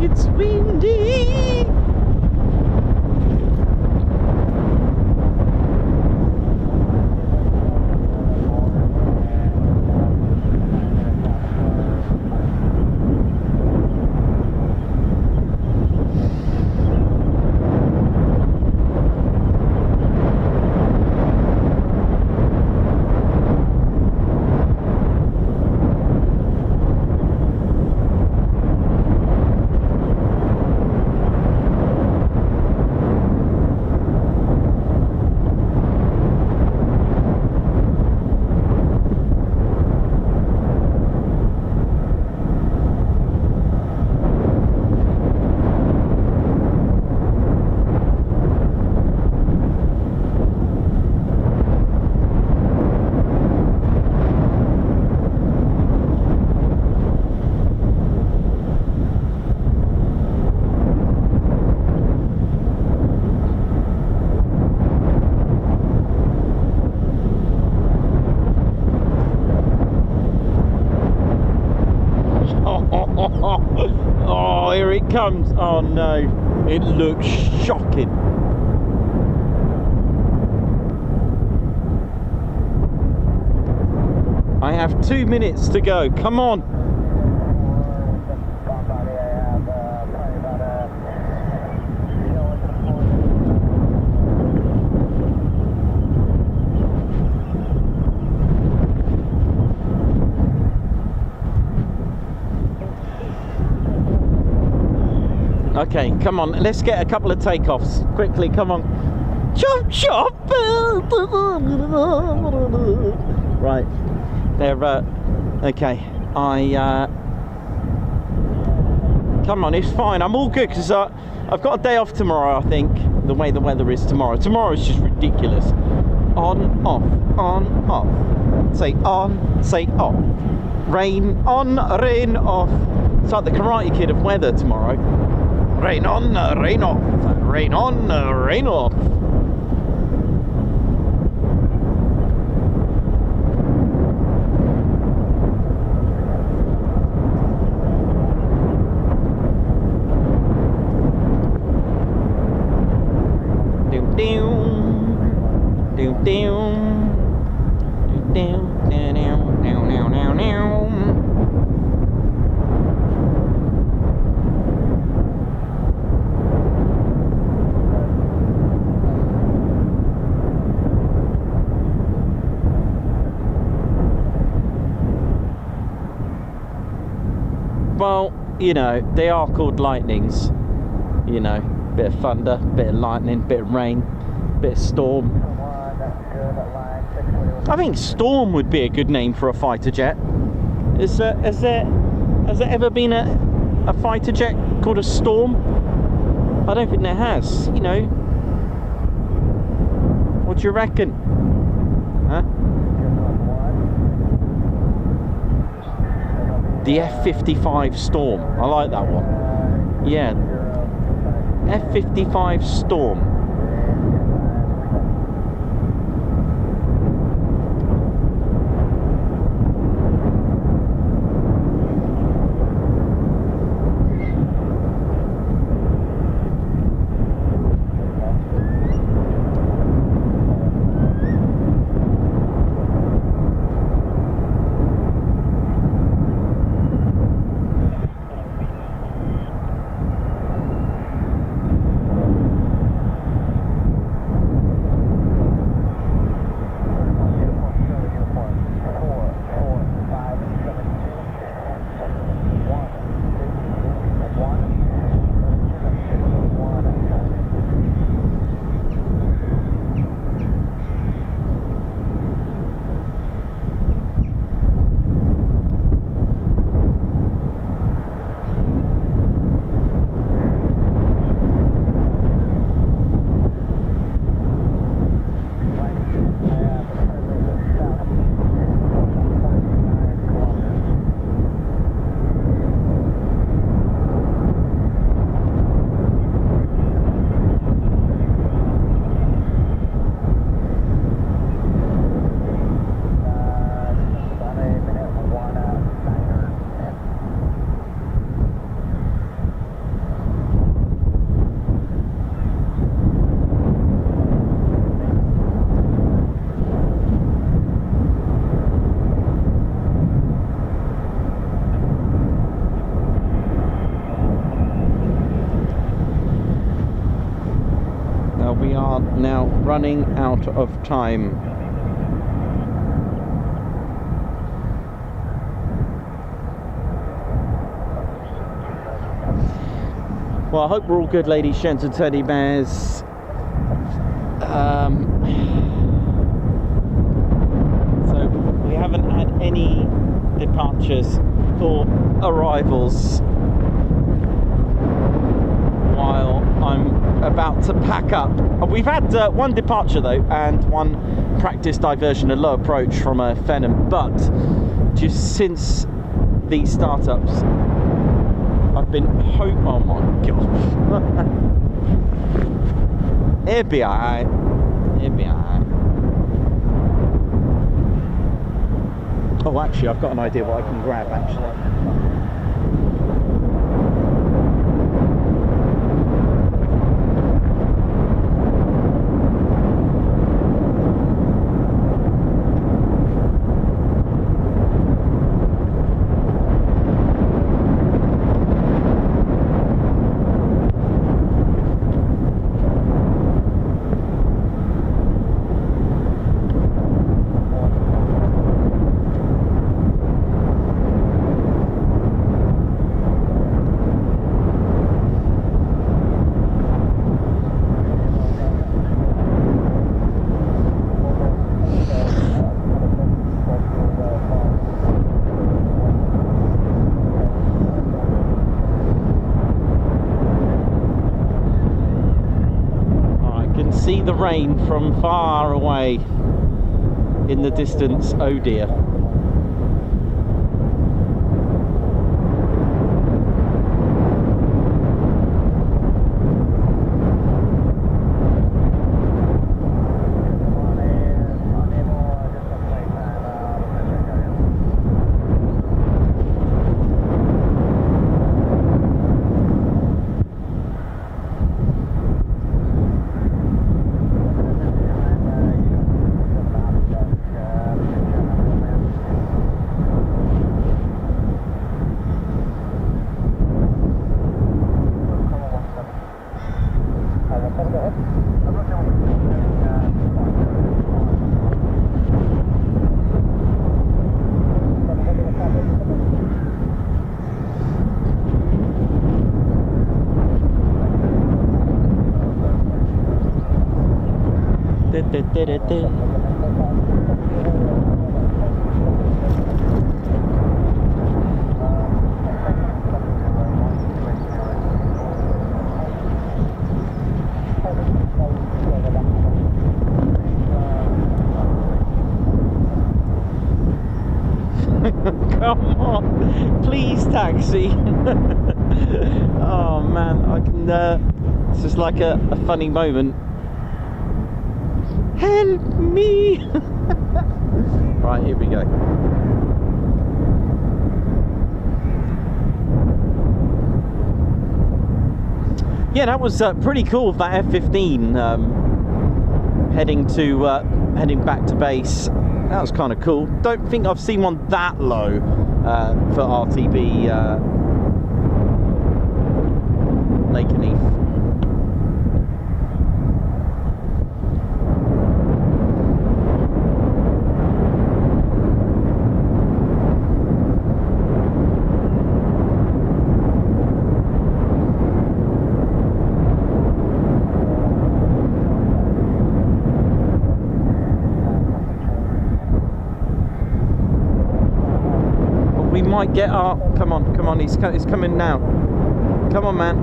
It's windy. Oh, here it comes. Oh no, it looks shocking. I have 2 minutes to go. Come on. Okay, come on, let's get a couple of takeoffs quickly. Come on. Chop chop. Right, they're okay. Come on, it's fine. I'm all good because I've got a day off tomorrow. I think the way the weather is tomorrow. Tomorrow is just ridiculous. On, off, on, off. Say on, say off. Rain on, rain off. It's like the Karate Kid of weather tomorrow. Rain on, rain off. Rain on, rain off. Doom doom. Doom doom. Well, you know, they are called lightnings. You know, bit of thunder, bit of lightning, bit of rain, bit of storm. I think storm would be a good name for a fighter jet. Has there ever been a fighter jet called a storm? I don't think there has. You know, what do you reckon? Huh? The F-35 Storm. I like that one. Yeah. F-55 Storm. Now running out of time. Well, I hope we're all good, ladies, gents and teddy bears. So we haven't had any departures or arrivals while I'm about to pack up. We've had one departure though, and one practice diversion and low approach from a Phenom, but just since these startups I've been oh my god. It'll be alright. It'll be alright. Oh, actually I've got an idea what I can grab actually. rain from far away in the distance. Oh dear. Come on, please taxi. Oh man, I can. It's just like a funny moment. Help me! Right, here we go. Yeah, that was pretty cool. That F-15 heading back to base. That was kind of cool. Don't think I've seen one that low for RTB Lakenheath. Might get up. Come on, he's coming now. Come on, man.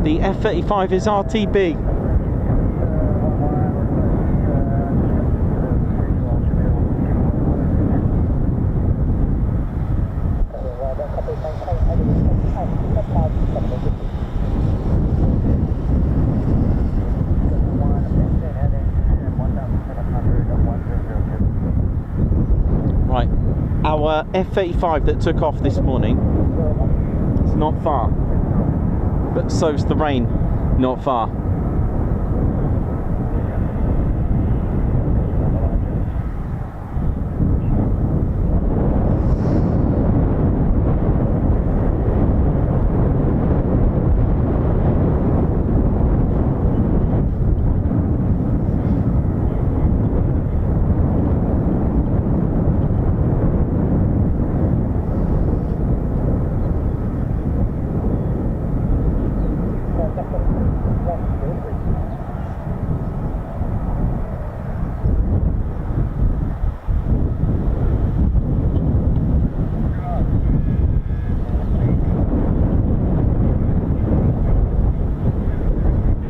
The F-35 is RTB. Our F-35 that took off this morning, it's not far, but so's the rain, not far.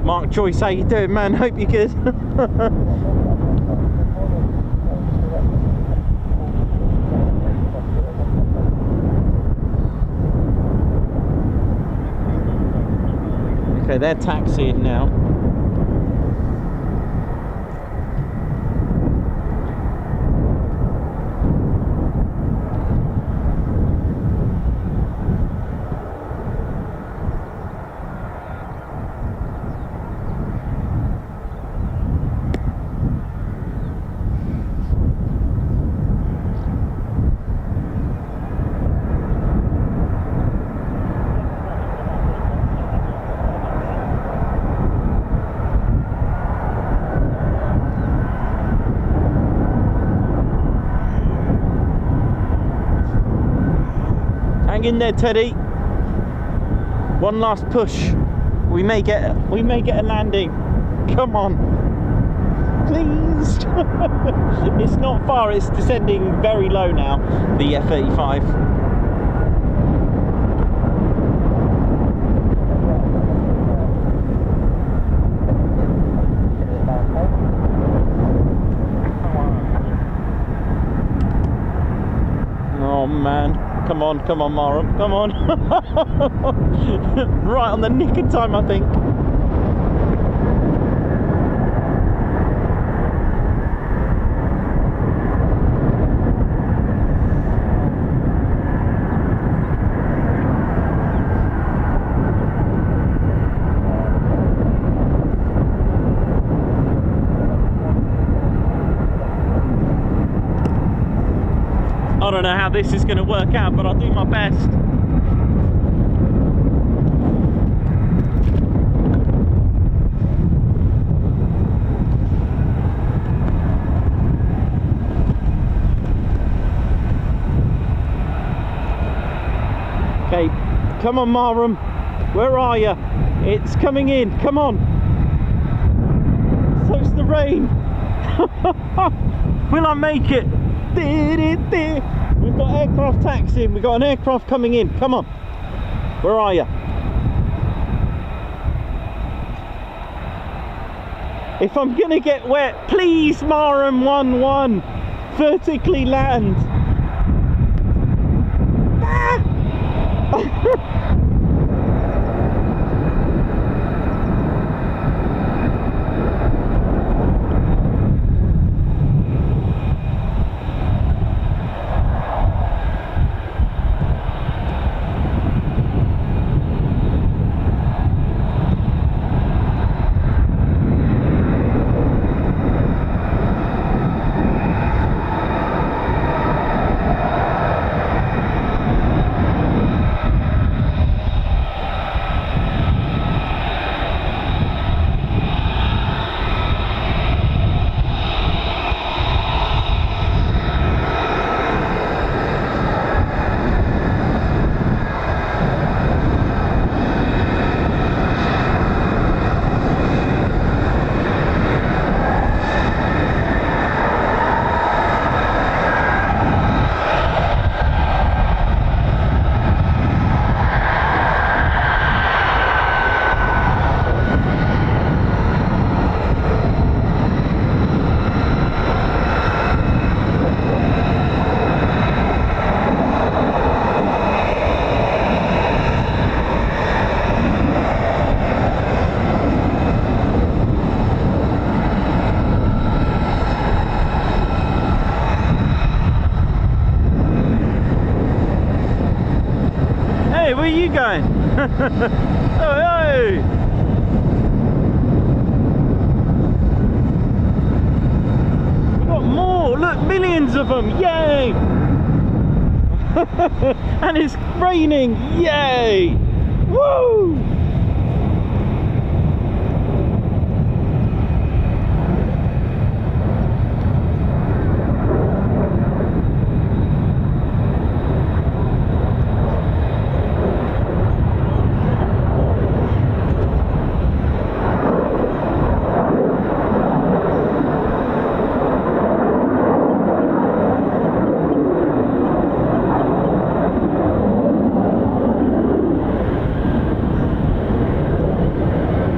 Mark Joyce, how you doing, man? Hope you're good. Okay, they're taxiing now. Hang in there, Teddy. One last push. We may get a landing. Come on. pleased. It's not far, it's descending very low now, the F-35. Oh man, come on Marham, come on. Right on the nick of time, I think. I don't know how this is going to work out, but I'll do my best. Okay, come on Marham, where are you? It's coming in, come on. So's the rain. Will I make it? We've got aircraft taxiing, we've got an aircraft coming in, come on. Where are you? If I'm gonna get wet, please Marham 1-1, vertically land. Ah! Where are you going? Oh, hey! We've got more! Look, millions of them! Yay! And it's raining! Yay! Woo!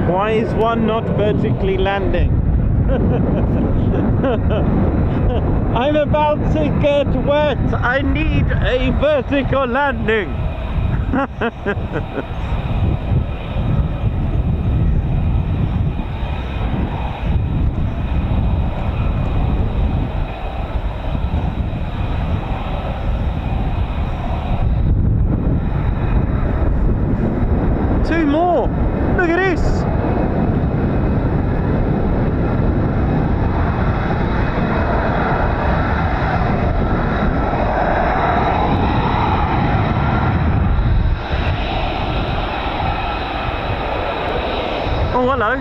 Why is one not vertically landing? I'm about to get wet. I need a vertical landing. Two more. Look at this. Oh, hello.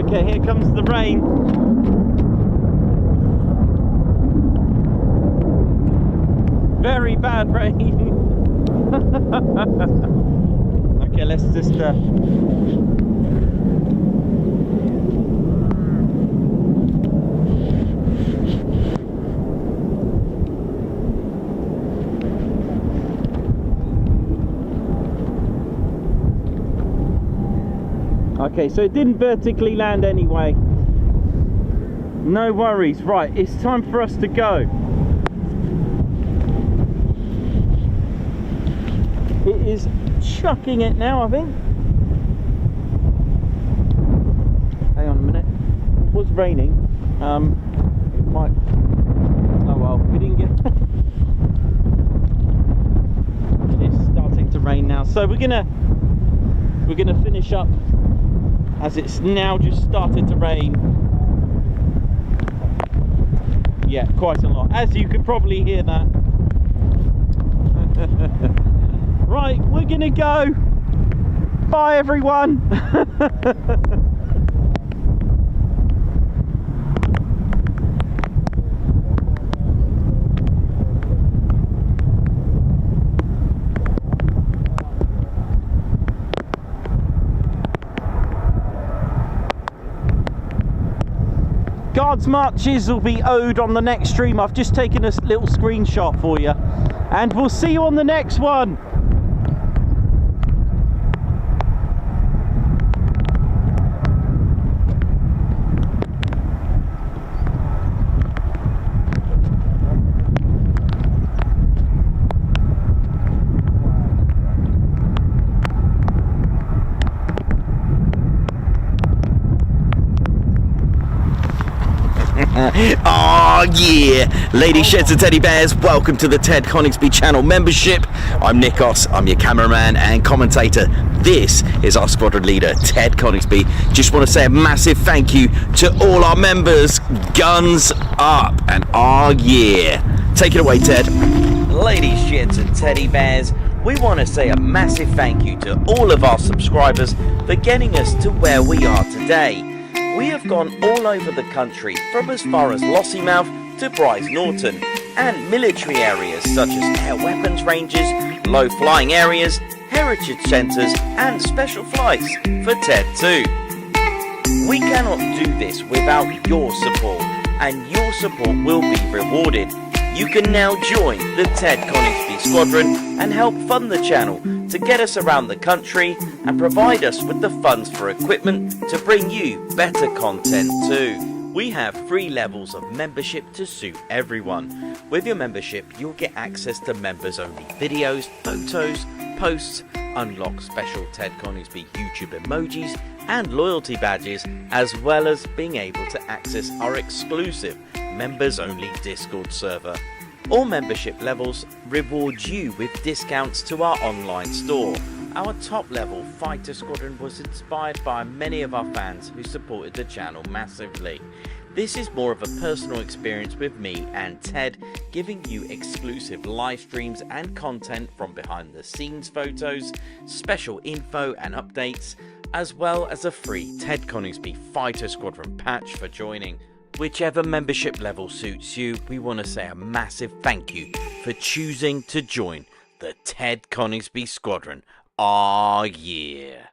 Okay, here comes the rain. Very bad rain. Okay, let's just okay, so it didn't vertically land anyway. No worries. Right, it's time for us to go. It is chucking it now, I think. Hang on a minute. It was raining. It might. Oh well, we didn't get. It is starting to rain now, so we're gonna finish up as it's now just started to rain. Yeah, quite a lot, as you could probably hear that. Right, we're gonna go. Bye everyone. Guards marches will be owed on the next stream. I've just taken a little screenshot for you, and we'll see you on the next one. Oh yeah, ladies, sheds and teddy bears, welcome to the Ted Coningsby channel membership. I'm Nikos, I'm your cameraman and commentator. This is our squadron leader, Ted Coningsby. Just want to say a massive thank you to all our members. Guns up, and oh yeah. Take it away, Ted. Ladies, sheds and teddy bears, we want to say a massive thank you to all of our subscribers for getting us to where we are today. We have gone all over the country, from as far as Lossiemouth to Bryce Norton, and military areas such as air weapons ranges, low flying areas, heritage centres and special flights for TED 2. We cannot do this without your support, and your support will be rewarded. You can now join the Ted Coningsby Squadron and help fund the channel to get us around the country and provide us with the funds for equipment to bring you better content too. We have 3 levels of membership to suit everyone. With your membership, you'll get access to members only videos, photos, posts, unlock special Ted Coningsby YouTube emojis and loyalty badges, as well as being able to access our exclusive members only Discord server. All membership levels reward you with discounts to our online store. Our top level fighter squadron was inspired by many of our fans who supported the channel massively. This is more of a personal experience with me and Ted, giving you exclusive live streams and content from behind the scenes photos, special info and updates, as well as a free Ted Coningsby Fighter Squadron patch for joining. Whichever membership level suits you, we want to say a massive thank you for choosing to join the Ted Coningsby Squadron. Ah, yeah.